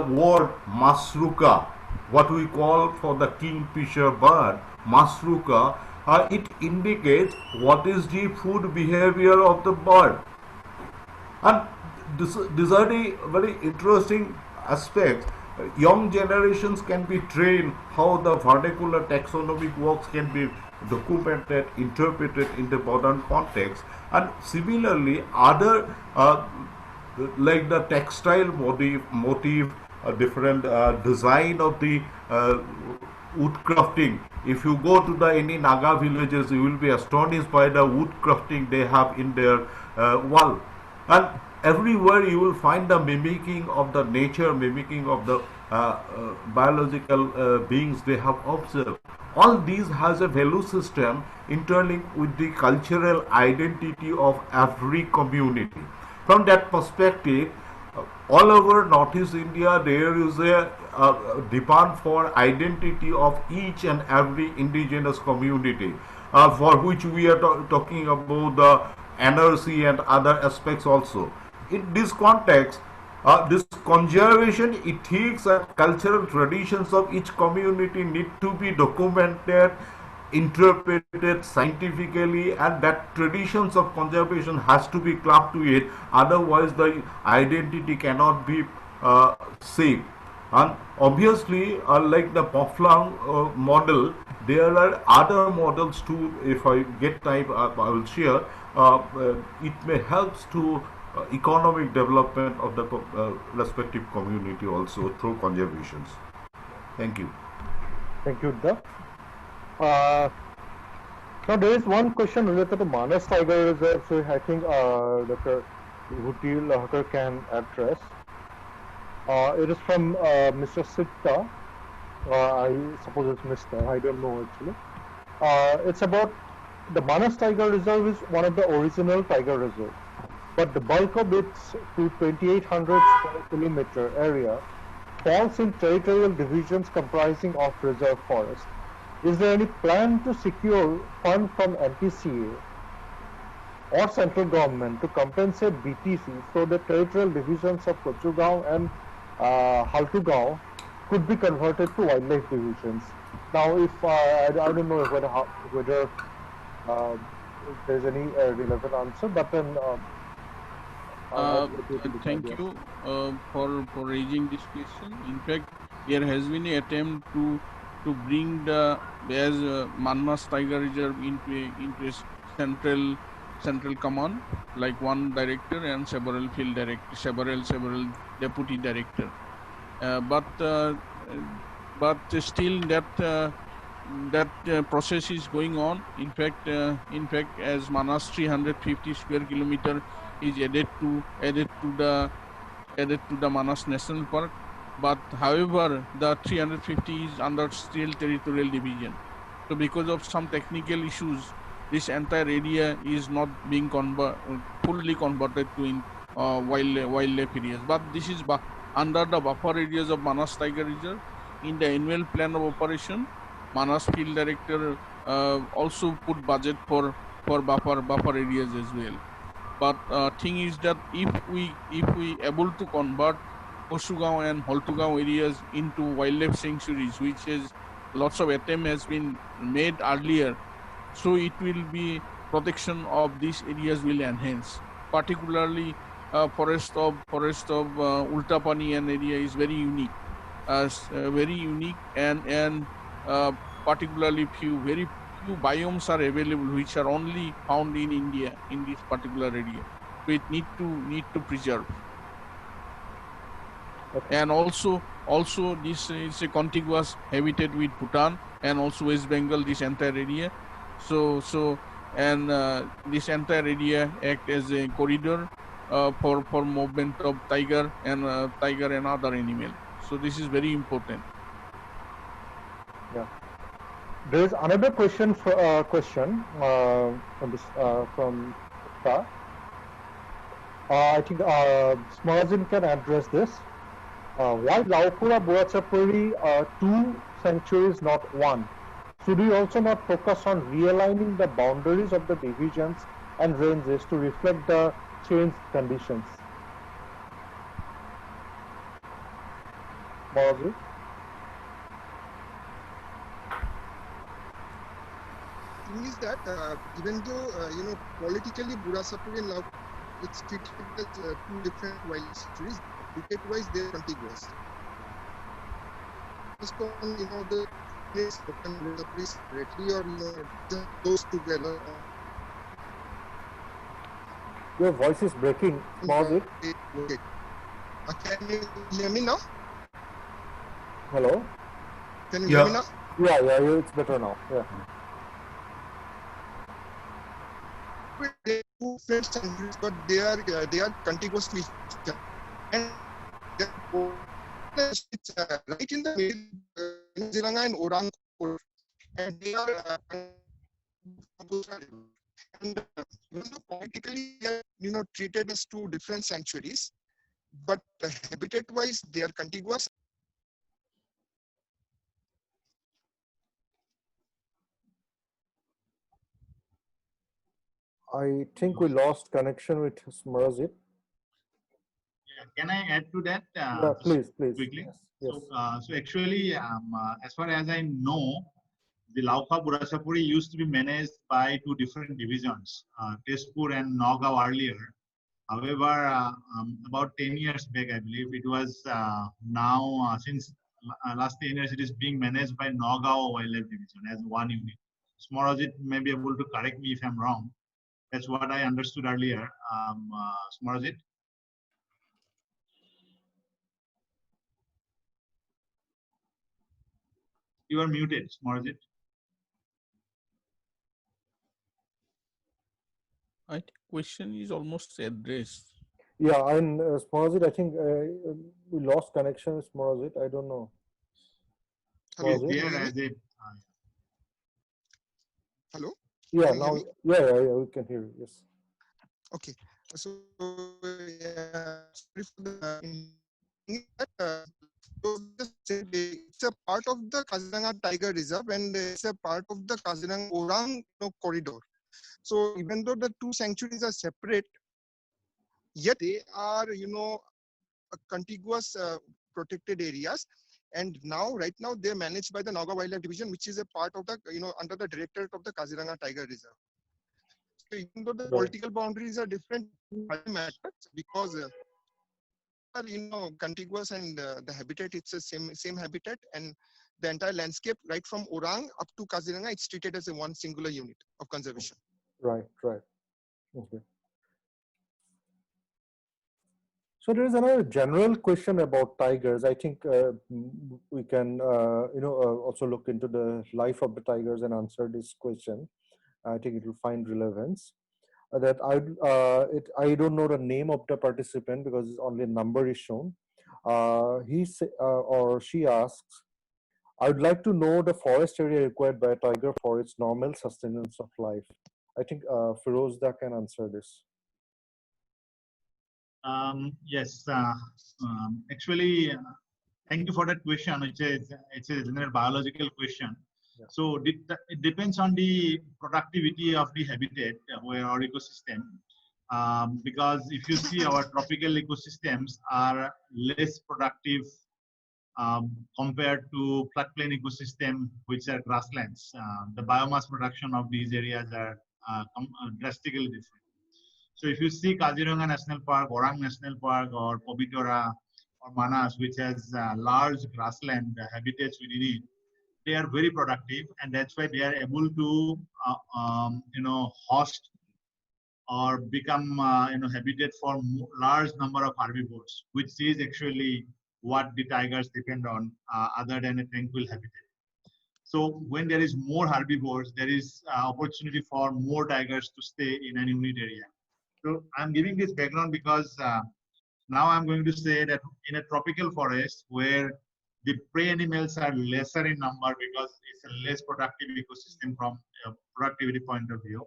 word masruka, what we call for the kingfisher bird, masruka, it indicates what is the food behavior of the bird. And these are the very interesting aspects. Young generations can be trained how the vernacular taxonomic works can be documented, interpreted in the modern context. And similarly, other like the textile motif, different design of the wood crafting. If you go to the any Naga villages, you will be astonished by the wood crafting they have in their wall. And everywhere you will find the mimicking of the nature, mimicking of the biological beings they have observed. All these has a value system interlinked with the cultural identity of every community. From that perspective, all over Northeast India, there is a demand for identity of each and every indigenous community, for which we are talking about the NRC and other aspects also. In this context, this conservation ethics and cultural traditions of each community need to be documented, interpreted scientifically, and that traditions of conservation has to be clubbed to it, otherwise the identity cannot be saved. And obviously, like the Poflang model, there are other models too. If I get time, I will share. It may help to economic development of the respective community also through conservations. Thank you. Thank you, Uddha. Now there is one question related to Manas Tiger Reserve, so I think Dr. Vibhuti Lahakar can address. It is from Mr. Sitta. I suppose it's Mr. I don't know actually. It's about the Manas Tiger Reserve is one of the original tiger reserves, but the bulk of its 2,800 square kilometer area falls in territorial divisions comprising of reserve forest. Is there any plan to secure funds from NTCA or central government to compensate BTC so that territorial divisions of Kochugao and Haltugao could be converted to wildlife divisions? Now, if I don't know whether there's any relevant answer, but then thank you for raising this question. In fact, there has been an attempt to bring the Manas Tiger Reserve into a central command, like one director and several field directors, several deputy director. But still that process is going on. In fact, as Manas 350 square kilometer is added to the Manas National Park, but however the 350 is under still territorial division. So because of some technical issues, this entire area is not being fully converted to wildlife areas. But this is under the buffer areas of Manas Tiger Reserve. In the annual plan of operation, Manas field director also put budget for buffer areas as well. But thing is that if we able to convert Kochugao and Haltugao areas into wildlife sanctuaries, which is lots of attempt has been made earlier, so it will be protection of these areas will enhance. Particularly, forest of Ultapani area is very unique, and particularly very few biomes are available which are only found in India in this particular area. So it need to preserve. Okay. And also this is a contiguous habitat with Bhutan and also West Bengal, this entire area. So this entire area act as a corridor for movement of tiger and other animal. So this is very important. Yeah. There is another question from Ta. I think Smarazin can address this. Why Laukura Burachapuri 2 sanctuaries, not 1? Should we also not focus on realigning the boundaries of the divisions and ranges to reflect the changed conditions? Smarazin? Thing is that even though politically Burasapur and Laukura it's treated as two different wild sanctuaries, habitat-wise they are contiguous. Just on the place open Burasapur separately or just those together. Your voice is breaking. Smarazin? Okay. Can you hear me now? Hello? Can you hear me now? Yeah, it's better now. Yeah. They are two different sanctuaries, but they are contiguous to each other, and it's right in the middle, Zilanga and Orang, and they are and even though politically they are treated as two different sanctuaries, but habitat-wise they are contiguous. I think we lost connection with Smarazin. Yeah, can I add to that? Yeah, please. Quickly. Yes. So actually, as far as I know, the Laukha Burachapuri used to be managed by two different divisions, Tezpur and Nagaon earlier. However, about 10 years back, I believe, it was now, since last 10 years, it is being managed by Nagaon Wildlife Division as one unit. Smarazin may be able to correct me if I'm wrong. That's what I understood earlier. Smarazin? You are muted, Smarazin. I think question is almost addressed. Yeah, and Smarazin, I think we lost connection with Smarazin. I don't know. Hello, Smarazin? can you hear me? As a, Hello? Yeah, Can you hear now, me? yeah, we can hear you. Yes. Okay. So, sorry for the it's a part of the Kaziranga Tiger Reserve and it's a part of the Kaziranga Orang corridor. So even though the two sanctuaries are separate, yet they are contiguous protected areas. And right now they're managed by the Naga Wildlife Division, which is a part of the under the directorate of the Kaziranga Tiger Reserve. So even though the political boundaries are different, it doesn't matter because are contiguous and the habitat it's the same habitat, and the entire landscape right from Orang up to Kaziranga it's treated as a one singular unit of conservation. Right. Okay. So there is another general question about tigers. I think we can also look into the life of the tigers and answer this question. I think it will find relevance. That I don't know the name of the participant because only a number is shown. Or she asks, I would like to know the forest area required by a tiger for its normal sustenance of life. I think Firozda can answer this. yes, actually, thank you for that question. It's a general biological question. Yeah. So it depends on the productivity of the habitat or ecosystem. Because if you see our tropical ecosystems are less productive compared to floodplain ecosystem, which are grasslands. The biomass production of these areas are drastically different. So if you see Kaziranga National Park, Orang National Park, or Pobitora, or Manas, which has large grassland habitats within it, they are very productive, and that's why they are able to, host or become, habitat for large number of herbivores, which is actually what the tigers depend on, other than a tranquil habitat. So when there is more herbivores, there is opportunity for more tigers to stay in an unit area. So I'm giving this background because now I'm going to say that in a tropical forest where the prey animals are lesser in number because it's a less productive ecosystem from a productivity point of view.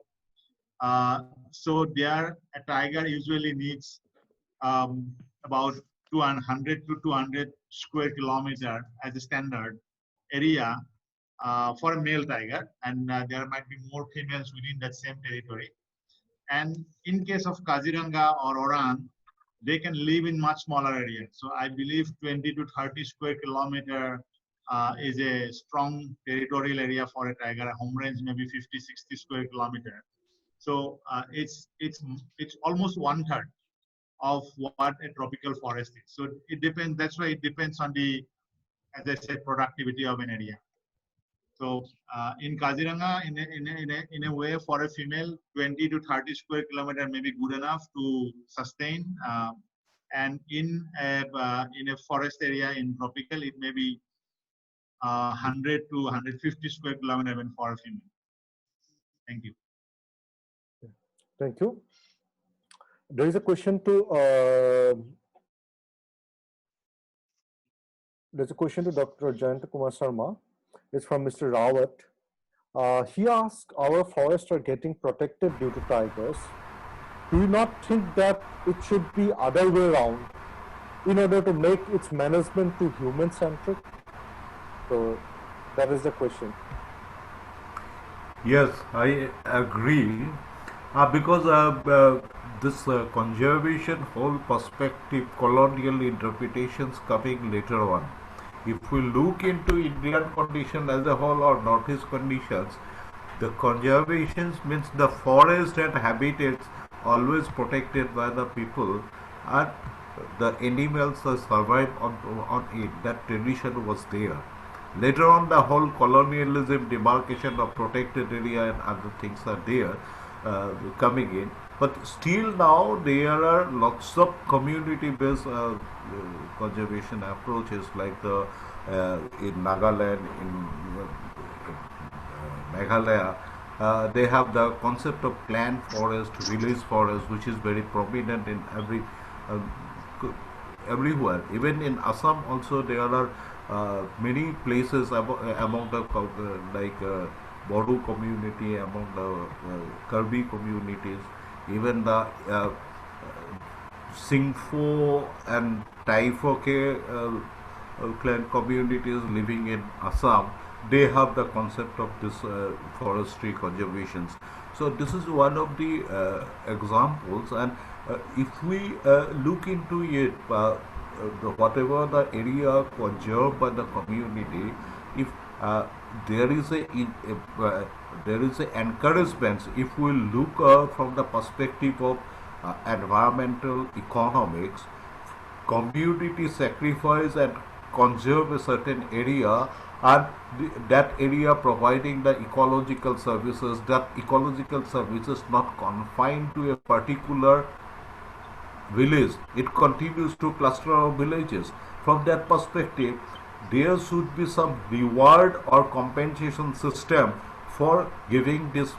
So there, a tiger usually needs about 200 to 200 square kilometer as a standard area for a male tiger, and there might be more females within that same territory. And in case of Kaziranga or Orang, they can live in much smaller areas. So I believe 20 to 30 square kilometer is a strong territorial area for a tiger. A home range maybe 50, 60 square kilometer. So it's almost 1/3 of what a tropical forest is. So it depends. That's why it depends on the, as I said, productivity of an area. So in Kaziranga, in a way, for a female, 20 to 30 square kilometer may be good enough to sustain. And in a forest area in tropical, it may be 100 to 150 square kilometer even for a female. Thank you. Thank you. There is a question to Dr. Jayant Kumar Sharma. It's from Mr. Rawat. He asked, our forests are getting protected due to tigers. Do you not think that it should be other way around in order to make its management to human-centric? So that is the question. Yes, I agree. Because this conservation whole perspective, colonial interpretations coming later on. If we look into Indian condition as a whole or Northeast conditions, the conservation means the forest and habitats always protected by the people, and the animals survive on it. That tradition was there. Later on, the whole colonialism, demarcation of protected area and other things are there coming in. But still now there are lots of community-based conservation approaches, like the in Nagaland, in Meghalaya, they have the concept of clan forest, village forest, which is very prominent in everywhere. Even in Assam also there are many places among the Bodo community, among the Karbi communities, even the Singpho and Taifoke clan communities living in Assam, they have the concept of this forestry conservations. So this is one of the examples, and if we look into it, whatever the area conserved by the community, if there is a encouragement, if we look from the perspective of environmental economics, community sacrifice and conserve a certain area, and that area providing the ecological services, that ecological services not confined to a particular village, it continues to cluster of villages. From that perspective, there should be some reward or compensation system for giving this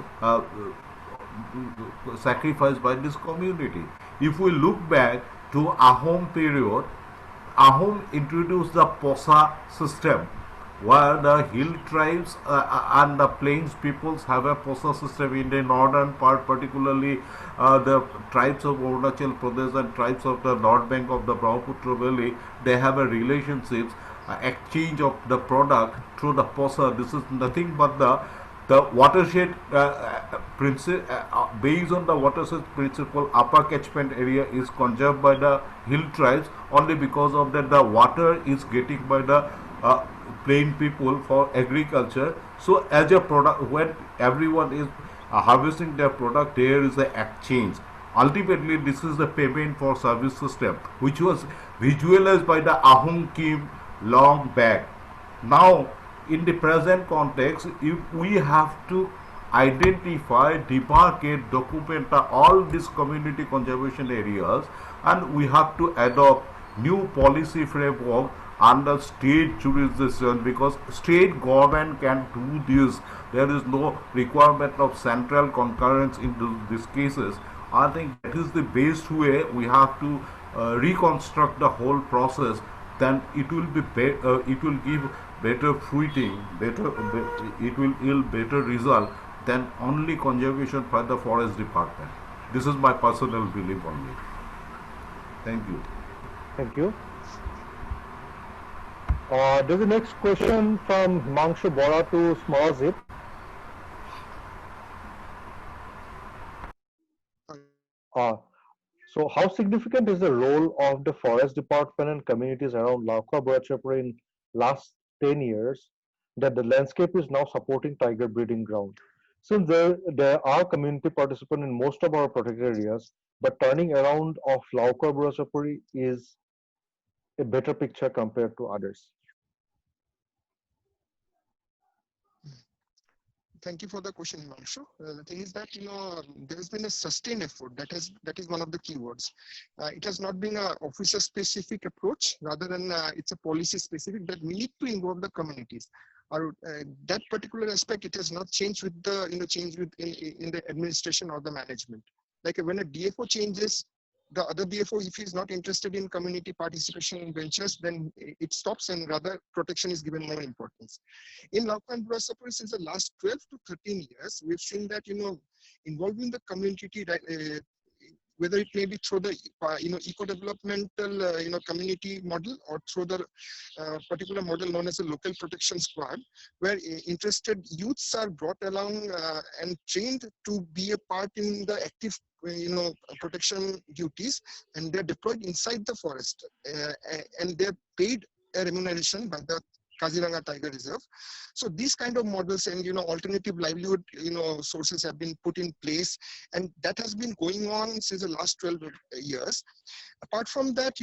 sacrifice by this community. If we look back to Ahom period, Ahom introduced the Posa system, where the hill tribes and the plains peoples have a Posa system in the northern part, particularly the tribes of Arunachal Pradesh and tribes of the north bank of the Brahmaputra Valley. They have a relationships, exchange of the product through the Posa. This is nothing but the watershed principle, based on the watershed principle. Upper catchment area is conserved by the hill tribes only because of that the water is getting by the plain people for agriculture. So as a product, when everyone is harvesting their product, there is an exchange. Ultimately, this is the payment for service system, which was visualized by the Ahom king long back. Now, in the present context, if we have to identify, demarcate, document all these community conservation areas, and we have to adopt new policy framework under state jurisdiction, because state government can do this. There is no requirement of central concurrence in these cases. I think that is the best way. We have to reconstruct the whole process. Then it will be it will give better fruiting, it will yield better result than only conservation by the forest department. This is my personal belief only. Thank you. Thank you. There's the next question from Himanshu Bora to Smallzip. So how significant is the role of the forest department and communities around Lauka Burachapuri in last 10 years that the landscape is now supporting tiger breeding ground? Since there are community participants in most of our protected areas, but turning around of Lauka Burachapuri is a better picture compared to others. Thank you for the question, Himanshu. The thing is that there has been a sustained effort. That is one of the keywords. It has not been an officer-specific approach, rather than it's a policy-specific that we need to involve the communities. Or that particular aspect, it has not changed with the in the administration or the management. Like when a DFO changes, the other DFO, if he's not interested in community participation in ventures, then it stops, and rather protection is given more importance. In Lauka and Burachapuri, since the last 12 to 13 years, we've seen that involving the community, whether it may be through the eco-developmental community model or through the particular model known as a local protection squad, where interested youths are brought along and trained to be a part in the active protection duties, and they're deployed inside the forest, and they're paid a remuneration by the Kaziranga Tiger Reserve. So these kind of models and alternative livelihood sources have been put in place, and that has been going on since the last 12 years. Apart from that,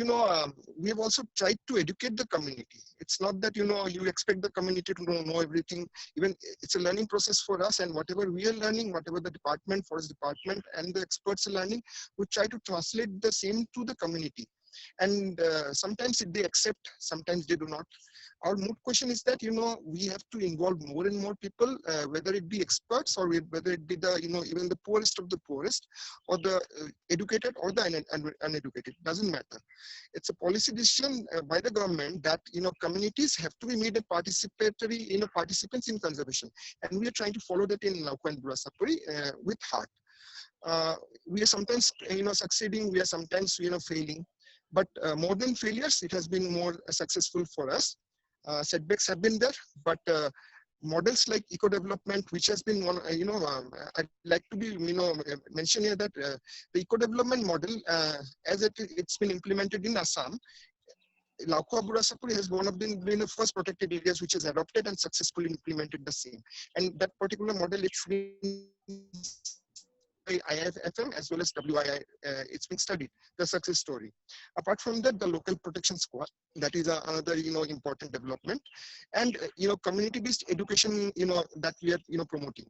we have also tried to educate the community. It's not that you expect the community to know everything. Even it's a learning process for us, and whatever we are learning, whatever the forest department and the experts are learning, we try to translate the same to the community. And sometimes they accept, sometimes they do not. Our moot question is that we have to involve more and more people, whether it be experts or whether it be the even the poorest of the poorest, or the educated or the uneducated. Doesn't matter. It's a policy decision by the government that communities have to be made a participatory participants in conservation, and we are trying to follow that in Lauka and Burachapuri with heart. We are sometimes succeeding, we are sometimes failing. But more than failures, it has been more successful for us. Setbacks have been there, but models like eco-development, which has been one, I'd like to be, mention here that the eco-development model, as it's been implemented in Assam, Lauka Burachapuri has been the first protected areas which has adopted and successfully implemented the same. And that particular model, it's been IIFM as well as WII, it's been studied, the success story. Apart from that, the local protection squad, that is another important development, and community-based education that we are promoting.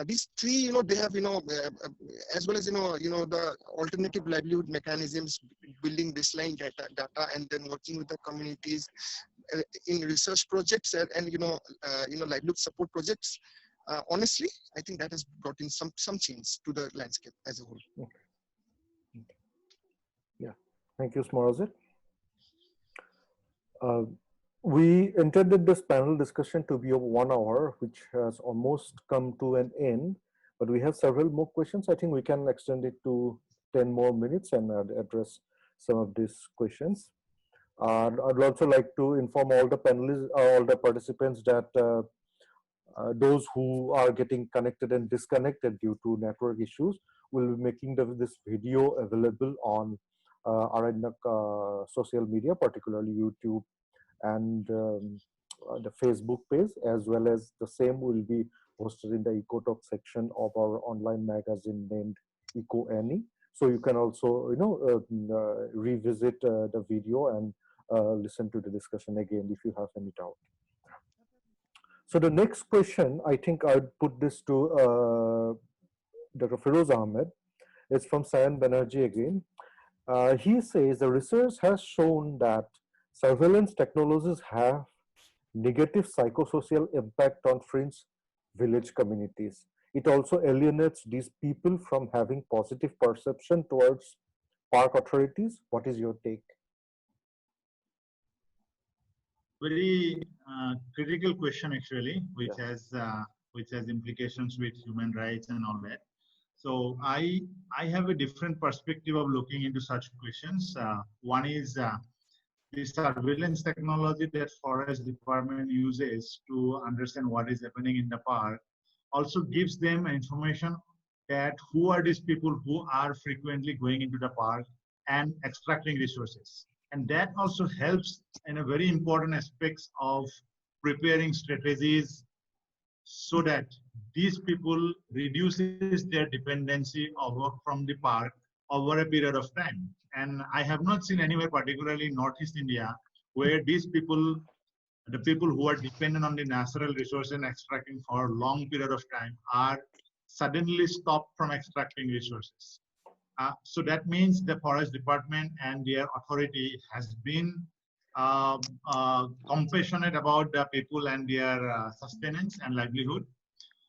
These three, they have as well as the alternative livelihood mechanisms, building baseline data, and then working with the communities in research projects and livelihood support projects. Honestly, I think that has brought in some change to the landscape as a whole. Okay. Yeah, thank you, Smallzip. We intended this panel discussion to be of 1 hour, which has almost come to an end, but we have several more questions. I think we can extend it to 10 more minutes and address some of these questions. I'd also like to inform all the panelists, all the participants that those who are getting connected and disconnected due to network issues will be making this video available on Aranyak social media, particularly YouTube and the Facebook page, as well as the same will be hosted in the EcoTalk section of our online magazine named EcoAny. So you can also revisit the video and listen to the discussion again if you have any doubt. So the next question, I think I'd put this to Dr. Feroz Ahmed. It's from Sayan Banerjee again. He says the research has shown that surveillance technologies have negative psychosocial impact on fringe village communities. It also alienates these people from having positive perception towards park authorities. What is your take? Very critical question actually, which has implications with human rights and all that. So I have a different perspective of looking into such questions. One is the surveillance technology that Forest Department uses to understand what is happening in the park also gives them information that who are these people who are frequently going into the park and extracting resources. And that also helps in a very important aspects of preparing strategies so that these people reduces their dependency of work from the park over a period of time. And I have not seen anywhere, particularly in Northeast India, where these people, the people who are dependent on the natural resource and extracting for a long period of time, are suddenly stopped from extracting resources. So that means the forest department and their authority has been compassionate about the people and their sustenance and livelihood.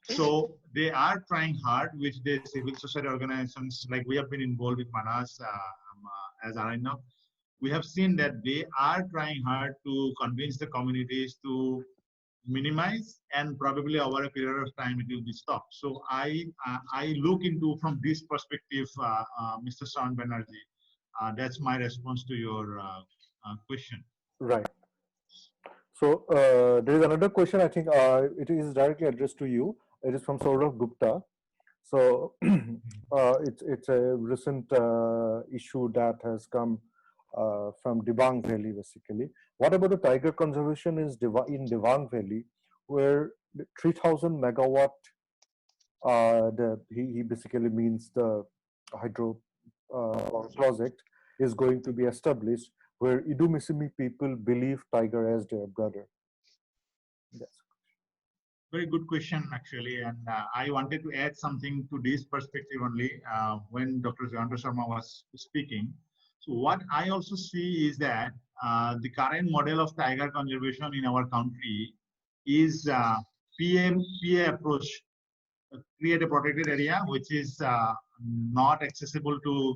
So they are trying hard with the civil society organizations, like we have been involved with Manas as Aranya. We have seen that they are trying hard to convince the communities to minimize, and probably over a period of time it will be stopped. So I look into from this perspective, Mr. Shaun Banerjee. That's my response to your question. Right. So there is another question. I think it is directly addressed to you. It is from Saurav Gupta. So it's a recent issue that has come from Dibang Valley, basically. What about the tiger conservation is in Dibang Valley, where 3,000 megawatt, he basically means the hydro project is going to be established, where Idumisimi people believe tiger as their brother. Yes. Very good question, actually. And I wanted to add something to this perspective only when Dr. Jayanta Sharma was speaking. So what I also see is that the current model of tiger conservation in our country is PA approach, create a protected area which is not accessible to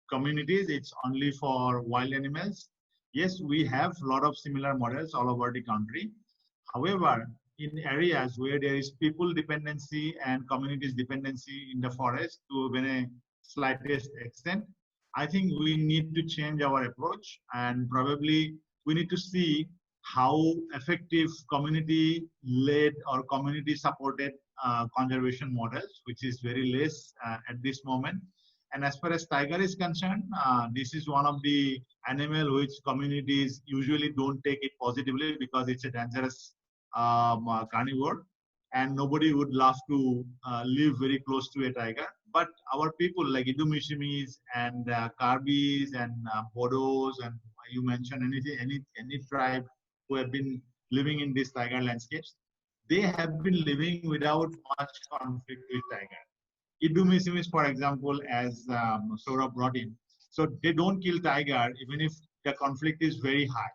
communities. It's only for wild animals. Yes, we have a lot of similar models all over the country. However, in areas where there is people dependency and communities dependency in the forest to a slightest extent, I think we need to change our approach, and probably we need to see how effective community-led or community-supported conservation models, which is very less at this moment. And as far as tiger is concerned, this is one of the animal which communities usually don't take it positively because it's a dangerous carnivore, and nobody would love to live very close to a tiger. But our people like Idumishimis and Karbis and Bodos, and you mentioned any tribe who have been living in these tiger landscapes, they have been living without much conflict with tiger. Idumishimis, for example, as Saurabh brought in, so they don't kill tiger even if the conflict is very high,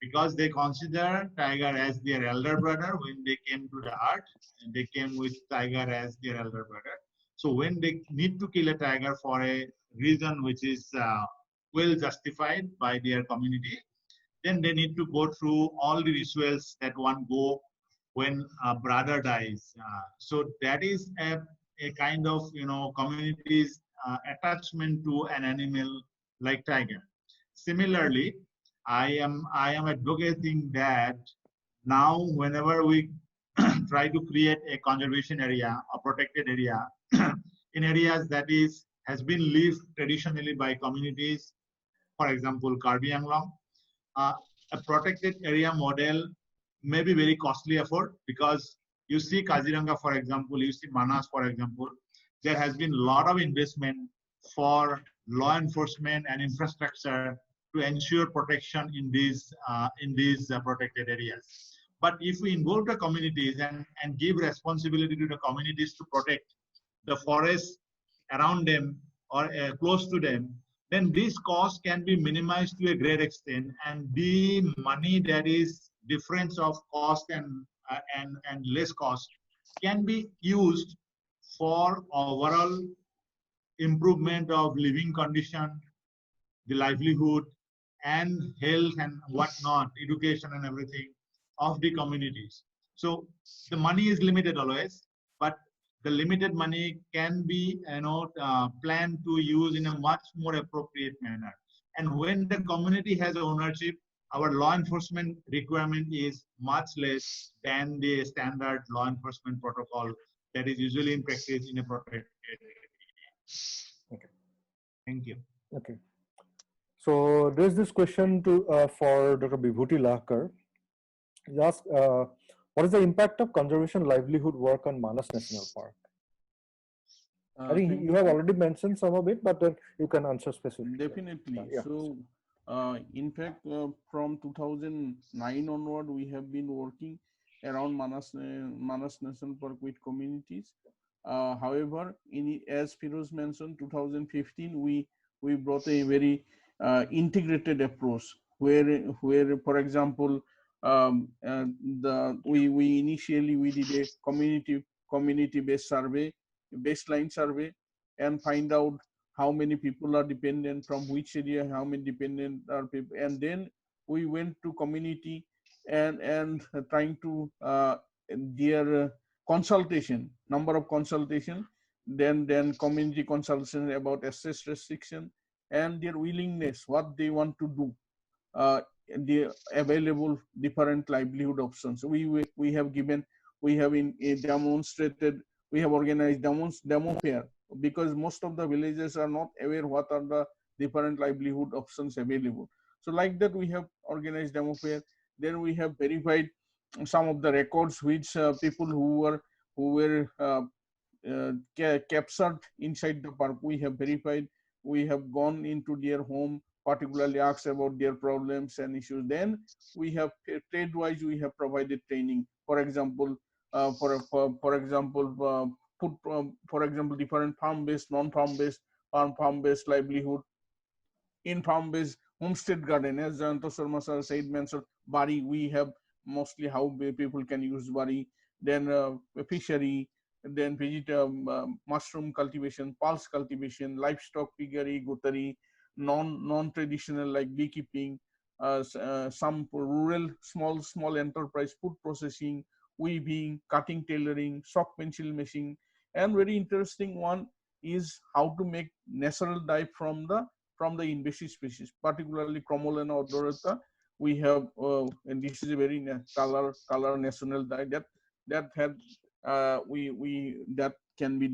because they consider tiger as their elder brother. When they came to the earth, they came with tiger as their elder brother. So when they need to kill a tiger for a reason which is well justified by their community, then they need to go through all the rituals that one go when a brother dies. So that is a kind of community's attachment to an animal like tiger. Similarly, I am advocating that now whenever we try to create a conservation area, a protected area, in areas that has been lived traditionally by communities, for example, Karbi Anglong, a protected area model may be very costly effort, because you see Kaziranga, for example, you see Manas, for example, there has been a lot of investment for law enforcement and infrastructure to ensure protection in these protected areas. But if we involve the communities and give responsibility to the communities to protect the forests around them or close to them, then this cost can be minimized to a great extent, and the money that is difference of cost and less cost can be used for overall improvement of living condition, the livelihood and health and whatnot, education and everything of the communities. So the money is limited always, but the limited money can be planned to use in a much more appropriate manner. And when the community has ownership, our law enforcement requirement is much less than the standard law enforcement protocol that is usually in practice in a protected area. Okay. Thank you. Okay. So there's this question for Dr. Bibhuti Lahkar. He asked, what is the impact of conservation livelihood work on Manas National Park? I think you have already mentioned some of it, but then you can answer specifically. Definitely. Yeah. So, in fact, from 2009 onward, we have been working around Manas National Park with communities. However, as Firoz mentioned, 2015 we brought a very integrated approach where for example, we initially we did a community based survey, baseline survey, and find out how many people are dependent from which area, how many dependent are people, and then we went to community and trying to their consultation, number of consultation, then community consultation about access restriction and their willingness, what they want to do, the available different livelihood options. We have given, we have demonstrated, we have organized demo fair, because most of the villages are not aware what are the different livelihood options available. So like that, we have organized demo fair. Then we have verified some of the records which people who were captured inside the park. We have verified, we have gone into their home, particularly asked about their problems and issues. Then we have trade wise, we have provided training. For example, for example, for example, different farm based, non farm based, farm based livelihood, in farm based homestead garden, as Jayanta Sharma sir said, mentioned bari. We have mostly how people can use bari. Then fishery, then mushroom cultivation, pulse cultivation, livestock piggery, gutari, non traditional like beekeeping, some rural small enterprise, food processing, weaving, cutting, tailoring, sock pencil making, and very interesting one is how to make natural dye from the invasive species, particularly Cromolena odorata. We have, and this is a very color national dye that had that can be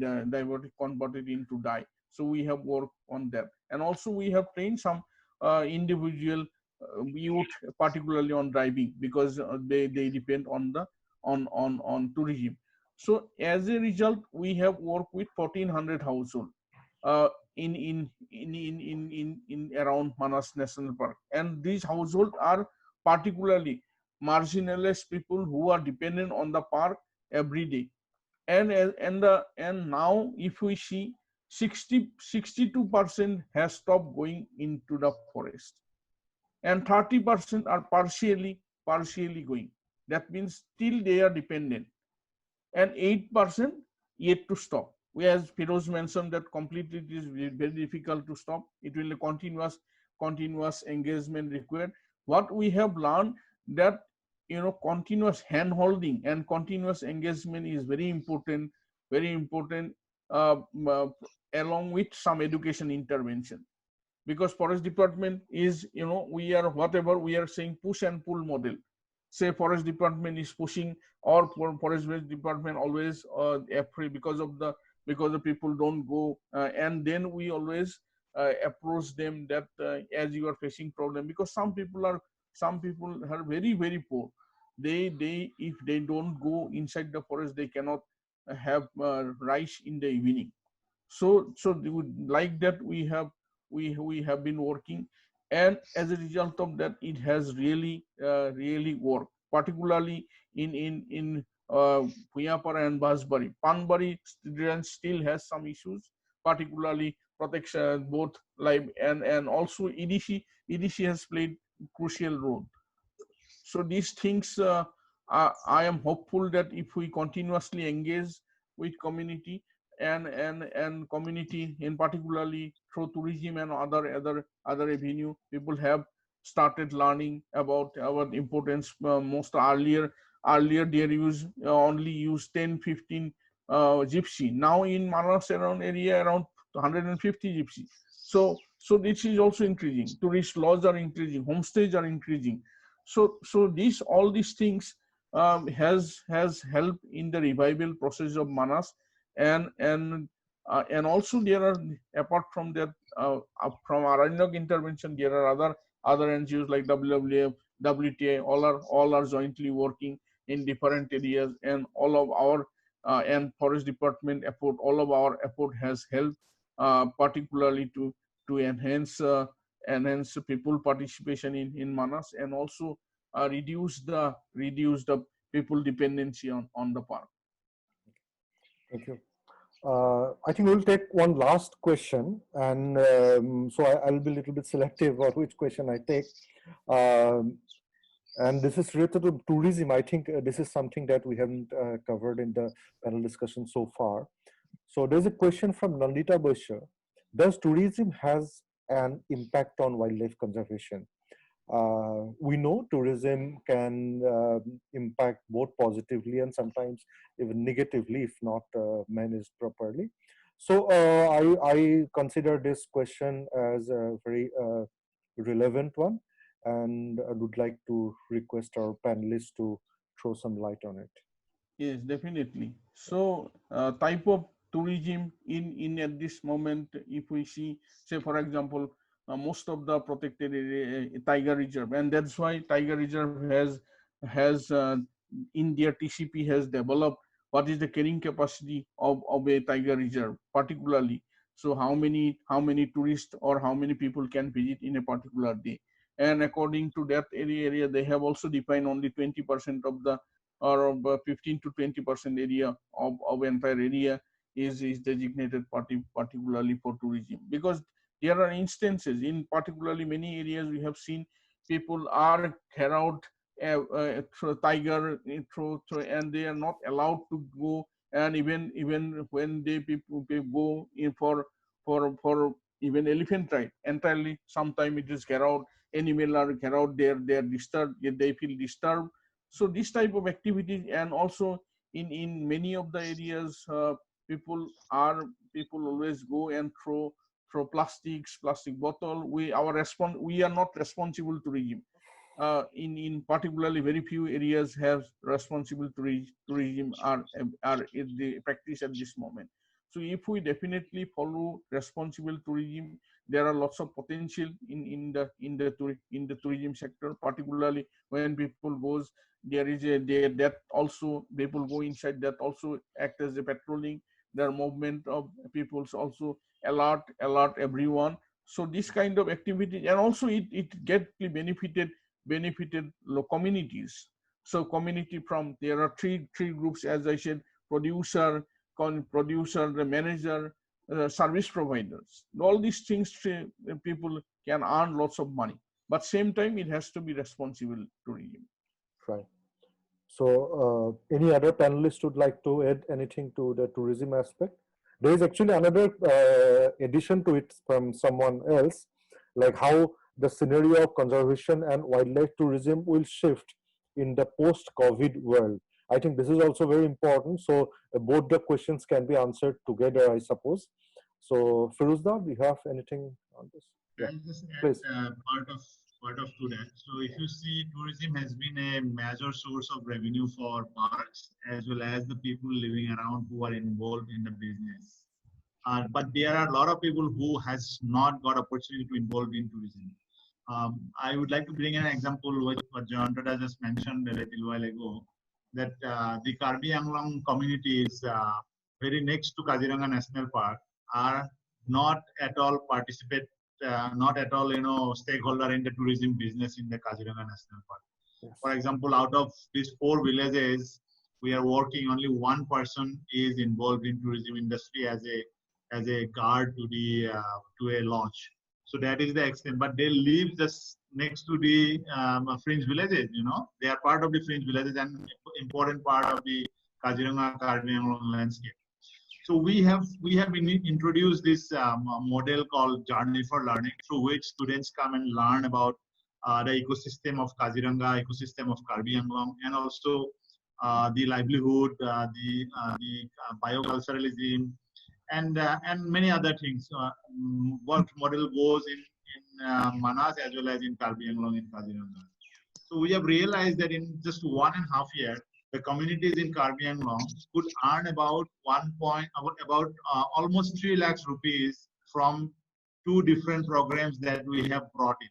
converted into dye. So we have worked on that, and also we have trained some individual youth, particularly on driving, because they depend on the on tourism. So as a result, we have worked with 1,400 households uh, in around Manas National Park, and these households are particularly marginalized people who are dependent on the park every day. And now if we see 62% has stopped going into the forest, and 30% are partially going. That means still they are dependent, and 8% yet to stop. As Firoz mentioned, that completely it is very difficult to stop. It will be continuous engagement required. What we have learned, that continuous hand holding and continuous engagement is very important, uh, uh, along with some education intervention. Because forest department is, we are, whatever we are saying, push and pull model. Say forest department is pushing, or forest department always afraid because the people don't go, and then we always approach them that as you are facing problem, because some people are very poor. They if they don't go inside the forest, they cannot have rice in the evening. So like that, we have been working, and as a result of that, it has really worked, particularly in Puyapara and Basbari. Panbari still has some issues, particularly protection, both live and also EDC has played crucial role. So these things, I am hopeful that if we continuously engage with community and community, in particularly through tourism and other avenue, people have started learning about our importance. Most earlier they only use 10, 15 gypsy. Now in Manas around area around 150 gypsy. So this is also increasing. Tourist lodges are increasing, homestays are increasing. So all these things has helped in the revival process of Manas, and also there are, apart from that, from Aranyak intervention, there are other NGOs like WWF, WTA, all are jointly working in different areas, and all of our and forest department effort, all of our effort has helped particularly to enhance people participation in Manas, and also reduce the people dependency on the park. Thank you. I think we'll take one last question, and so I'll be a little bit selective about which question I take. And this is related to tourism. I think this is something that we haven't covered in the panel discussion so far. So there's a question from Nandita Baisha. Does tourism has an impact on wildlife conservation? We know tourism can impact both positively and sometimes even negatively if not managed properly. So I consider this question as a very relevant one, and I would like to request our panelists to throw some light on it. Yes, definitely. So type of tourism in at this moment, if we see, say for example, most of the protected area, tiger reserve, and that's why tiger reserve has in their TCP has developed what is the carrying capacity of a tiger reserve particularly. So how many tourists or how many people can visit in a particular day, and according to that area they have also defined only 20% of the, or 15 to 20% area of entire area is designated particularly for tourism, because there are instances in particularly many areas we have seen people are carried through tiger through, and they are not allowed to go, and even when people go in for even elephant ride entirely, sometimes it is carried, animal are carried, they are disturbed, they feel disturbed. So this type of activities, and also in many of the areas people always go and throw plastic bottle. We are not responsible tourism. In particularly very few areas have responsible tourism are in the practice at this moment. So if we definitely follow responsible tourism, there are lots of potential in the tourism sector, particularly when people goes, there is that also people go inside, that also act as a patrolling, their movement of peoples also alert everyone. So this kind of activity, and also it get benefited communities. So community, from there are three groups, as I said: producer, the manager, service providers. All these things people can earn lots of money, but same time it has to be responsible tourism. Right. So any other panelists would like to add anything to the tourism aspect? There is actually another addition to it from someone else, like how the scenario of conservation and wildlife tourism will shift in the post-COVID world. I think this is also very important. So both the questions can be answered together, I suppose. So Firuzda, do you have anything on this? Yeah, I'll just add part of to that. So if you see, tourism has been a major source of revenue for parks as well as the people living around who are involved in the business. But there are a lot of people who has not got opportunity to involve in tourism. I would like to bring an example with what John Tada just mentioned a little while ago, that the Karbi Anglong communities very next to Kaziranga National Park are not at all not at all stakeholder in the tourism business in the Kaziranga National Park. Yes. For example, out of these 4 villages we are working, only one person is involved in tourism industry as a guard to a launch. So that is the extent, but they live just next to the fringe villages. They are part of the fringe villages and important part of the Kaziranga Karbi Anglong landscape. So we have introduced this model called Journey for Learning, through which students come and learn about the ecosystem of Kaziranga, ecosystem of Karbi Anglong, and also the livelihood, the bioculturalism, and many other things. Work model goes in Manas as well as in Karbi Anglong in Kaziranga. So we have realized that in just 1.5 years, the communities in Karbi Anglong could earn about almost 3 lakhs rupees from 2 different programs that we have brought in.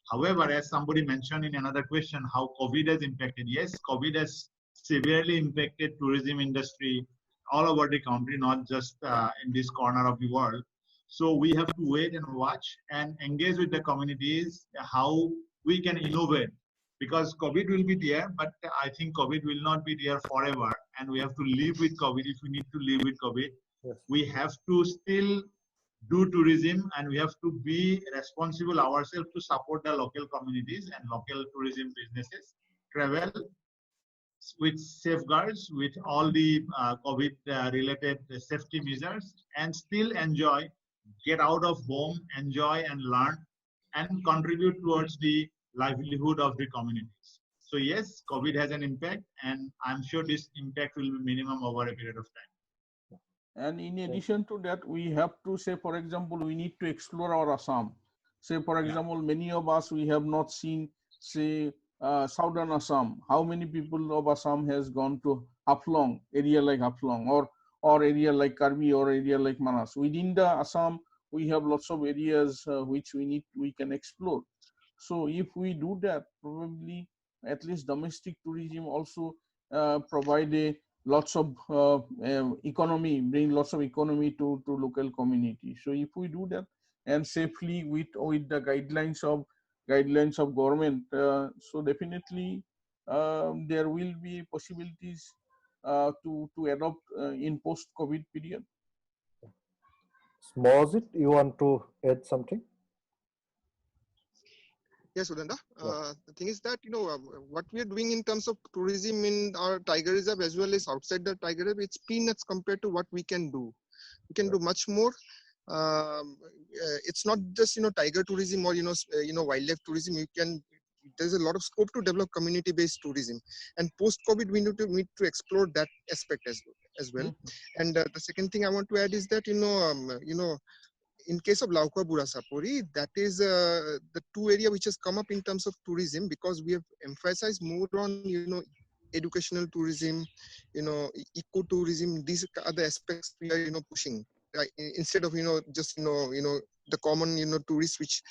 However, as somebody mentioned in another question, how COVID has impacted. Yes, COVID has severely impacted tourism industry all over the country, not just in this corner of the world. So we have to wait and watch and engage with the communities how we can innovate, because COVID will be there, but I think COVID will not be there forever, and we have to live with COVID if we need to live with COVID. Yes. We have to still do tourism, and we have to be responsible ourselves to support the local communities and local tourism businesses, travel with safeguards, with all the COVID related safety measures, and still enjoy, get out of home, enjoy and learn, and contribute towards the livelihood of the communities. So yes, COVID has an impact, and I'm sure this impact will be minimum over a period of time. And in addition to that, we have to say, for example, we need to explore our Assam. Say, for example, many of us, we have not seen, say, Southern Assam. How many people of Assam has gone to Haflong, area like Haflong, or area like Karbi, or area like Manas? Within the Assam, we have lots of areas which we can explore. So if we do that, probably at least domestic tourism also provide lots of economy, bring lots of economy to local community. So if we do that and safely with the guidelines of government, so definitely there will be possibilities to adopt in post-COVID period. Smozit, you want to add something? Yes, Udanda. The thing is that, what we are doing in terms of tourism in our Tiger Reserve as well as outside the Tiger Reserve, it's peanuts compared to what we can do. We can do much more. It's not just, tiger tourism or, wildlife tourism. There's a lot of scope to develop community-based tourism. And post-COVID, we need to explore that aspect as well. Mm-hmm. And the second thing I want to add is that, in case of Lauka Burasapuri, that is the 2 area which has come up in terms of tourism, because we have emphasized more on, educational tourism, ecotourism. These are the aspects we are, pushing, instead of, just, the common, tourists, which,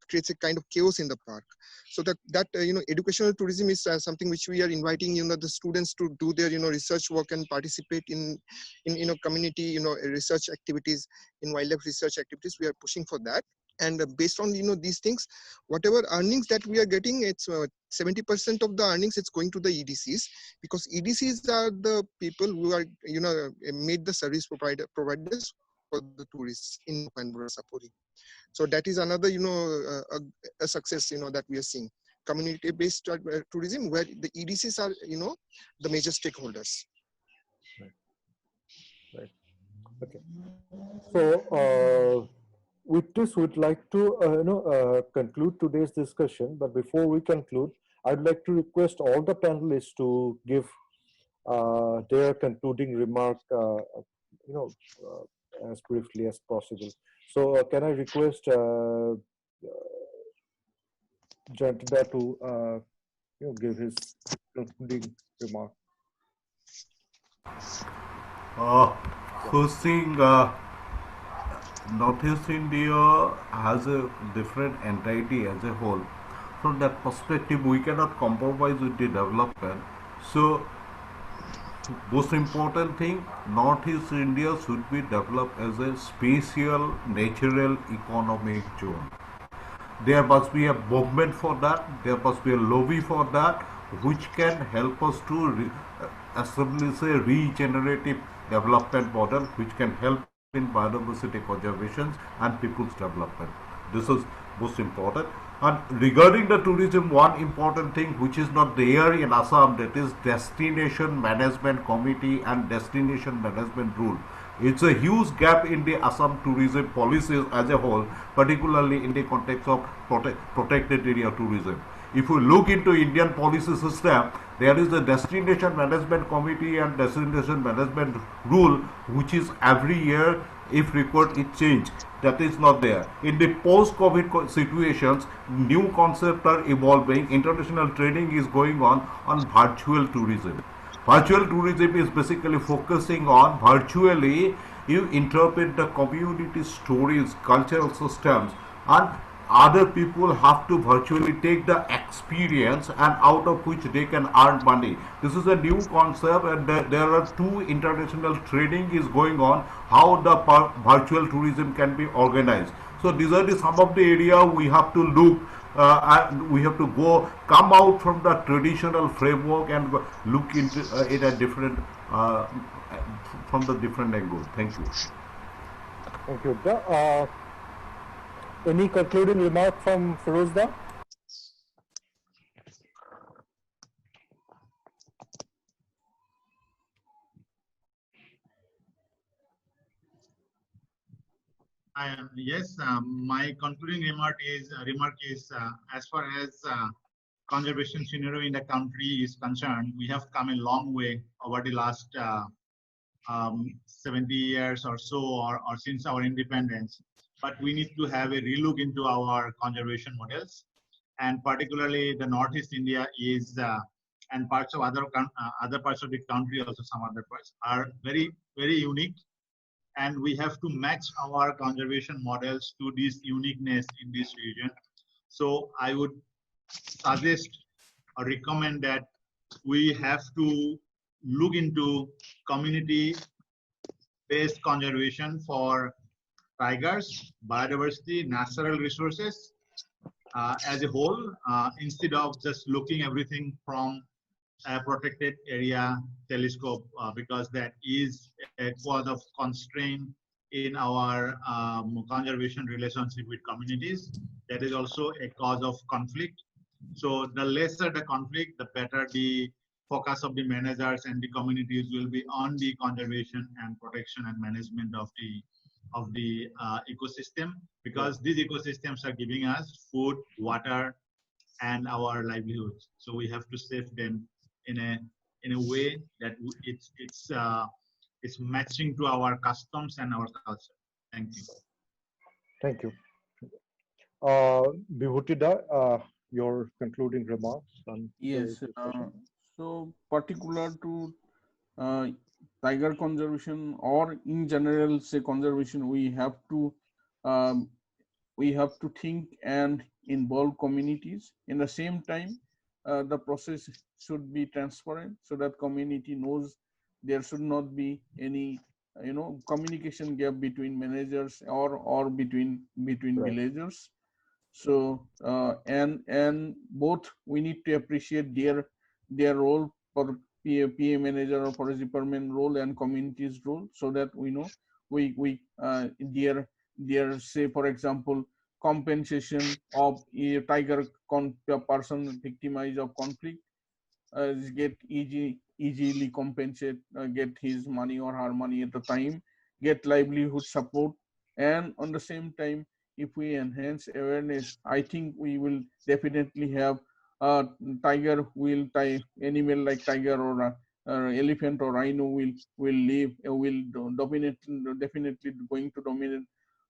creates a kind of chaos in the park. So that educational tourism is something which we are inviting, the students to do their, research work and participate in community, research activities, in wildlife research activities. We are pushing for that. And based on, these things, whatever earnings that we are getting, it's 70% of the earnings, it's going to the EDCs, because EDCs are the people who are, made the service providers for the tourists in Burasapuri. So that is another, a success, that we are seeing. Community-based tourism, where the EDCs are, the major stakeholders. Right. Okay. So with this, we'd like to, conclude today's discussion. But before we conclude, I'd like to request all the panelists to give their concluding remark, as briefly as possible. So can I request Jayantida to give his concluding remark? First thing, Northeast India has a different entity as a whole. From that perspective, we cannot compromise with the development. So, most important thing, Northeast India should be developed as a spatial natural economic zone. There must be a movement for that, there must be a lobby for that, which can help us to establish a regenerative development model which can help in biodiversity conservation and people's development. This is most important. And regarding the tourism, one important thing which is not there in Assam, that is destination management committee and destination management rule. It's a huge gap in the Assam tourism policies as a whole, particularly in the context of protected area tourism. If you look into Indian policy system, there is a destination management committee and destination management rule, which is every year, if required, it change. That is not there. In the post-COVID situations, new concepts are evolving. International training is going on virtual tourism. Virtual tourism is basically focusing on virtually you interpret the community stories, cultural systems, and other people have to virtually take the experience and out of which they can earn money. This is a new concept, and there are two international training is going on how the virtual tourism can be organized. So these are some of the area we have to look and we have to come out from the traditional framework and look into in a different from the different angle. Thank you. Thank you. Any concluding remark from Firozda? Yes, my concluding remark is as far as conservation scenario in the country is concerned, we have come a long way over the last 70 years or so, or since our independence. But we need to have a relook into our conservation models, and particularly the Northeast India is, and parts of other parts of the country, also some other parts are very, very unique. And we have to match our conservation models to this uniqueness in this region. So I would suggest or recommend that we have to look into community-based conservation for tigers, biodiversity, natural resources as a whole, instead of just looking everything from a protected area telescope, because that is a cause of constraint in our conservation relationship with communities. That is also a cause of conflict. So the lesser the conflict, the better the focus of the managers and the communities will be on the conservation and protection and management of the ecosystem, because these ecosystems are giving us food, water, and our livelihoods. So we have to save them in a way that it's matching to our customs and our culture. Thank you. Thank you. Vibhuti, your concluding remarks on yes. So particular to tiger conservation, or in general say conservation, we have to think and involve communities. In the same time, the process should be transparent so that community knows there should not be any communication gap between managers or between Right. villagers. So and both we need to appreciate their role for PA manager or forest department role and community's role, so that we know we their say, for example, compensation of a tiger person victimized of conflict get easily compensate, get his money or her money at the time, get livelihood support. And on the same time, if we enhance awareness, I think we will definitely have tiger will animal like tiger or elephant or rhino will live will dominate, definitely going to dominate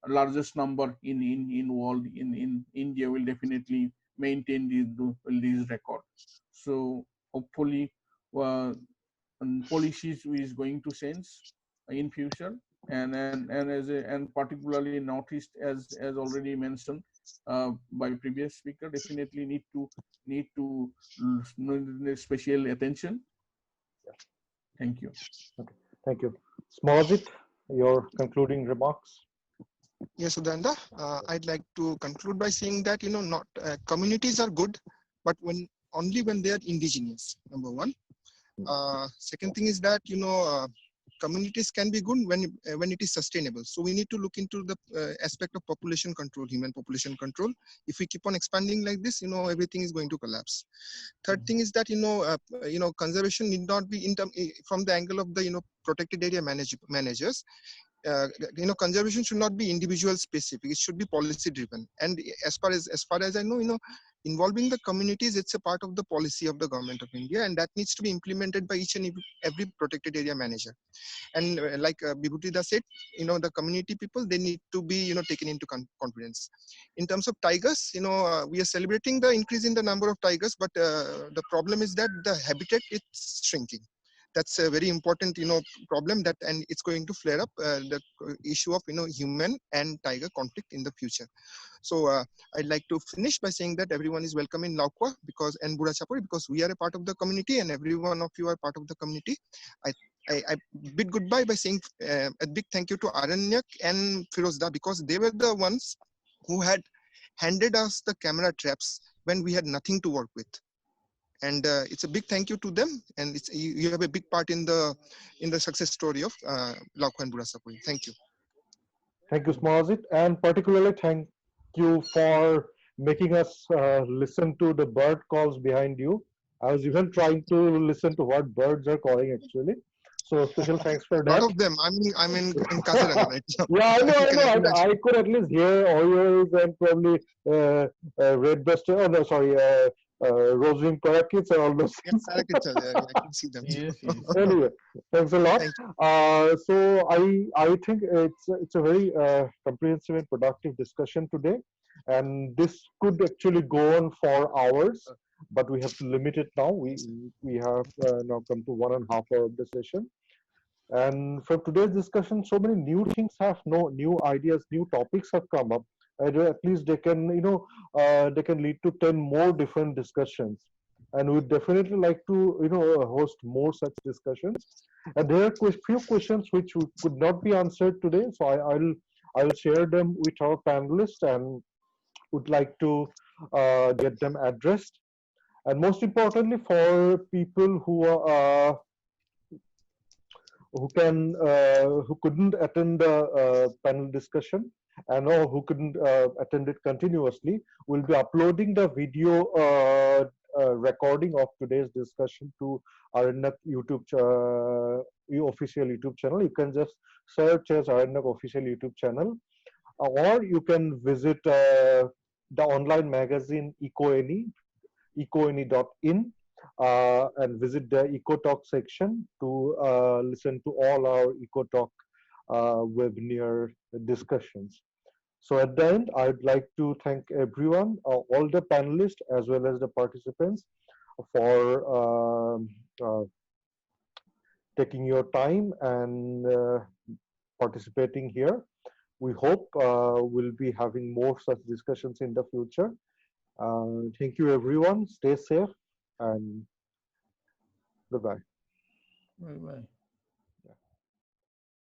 largest number in world. In India will definitely maintain these record. So hopefully policies is going to change in future, and particularly Northeast, as already mentioned by previous speaker, definitely need to special attention. Thank you. Okay. Thank you. Smajit, your concluding remarks. Yes, Udanda, I'd like to conclude by saying that not communities are good, but only when they are indigenous. Number one. Second thing is that communities can be good when it is sustainable. So we need to look into the aspect of population control, human population control. If we keep on expanding like this, everything is going to collapse. Third thing is that conservation need not be from the angle of the protected area managers. conservation should not be individual specific. It should be policy driven. And as far as I know, involving the communities, it's a part of the policy of the government of India, and that needs to be implemented by each and every protected area manager. And like Bibhuti Da said, the community people, they need to be, taken into confidence. In terms of tigers, we are celebrating the increase in the number of tigers, but the problem is that the habitat is shrinking. That's a very important, problem and it's going to flare up the issue of, human and tiger conflict in the future. So I'd like to finish by saying that everyone is welcome in Laukwa and Burachapuri because we are a part of the community and every one of you are part of the community. I bid goodbye by saying a big thank you to Aranyak and Firozda because they were the ones who had handed us the camera traps when we had nothing to work with. And it's a big thank you to them, and you have a big part in the success story of Laukwa and Burachapuri. Thank you. Thank you, Smazit, and particularly thank you for making us listen to the bird calls behind you. I was even trying to listen to what birds are calling actually. So special thanks for that. A lot of them. I'm in Kaziranga right now. Yeah, I know. I could at least hear Oreos and probably red-breasted. Oh no, sorry, rose-winged parakeets and all those things. Yeah, I can see them. Yes. Anyway, thanks a lot. So I think it's a very comprehensive and productive discussion today, and this could actually go on for hours, but we have to limit it now. We have now come to 1.5 hours of the session. And from today's discussion, so many new things new ideas, new topics have come up. And at least they can, they can lead to 10 more different discussions. And we'd definitely like to, host more such discussions. And there are few questions which could not be answered today. So I'll share them with our panelists and would like to get them addressed. And most importantly, for people who couldn't attend the panel discussion and who couldn't attend it continuously, we'll be uploading the video recording of today's discussion to Aranyak official YouTube channel. You can just search as Aranyak official YouTube channel, or you can visit the online magazine EcoAny, ecoany.in. And visit the EcoTalk section to listen to all our EcoTalk webinar discussions. So at the end, I'd like to thank everyone, all the panelists as well as the participants for taking your time and participating here. We hope we'll be having more such discussions in the future. Thank you everyone, stay safe and goodbye. Bye-bye.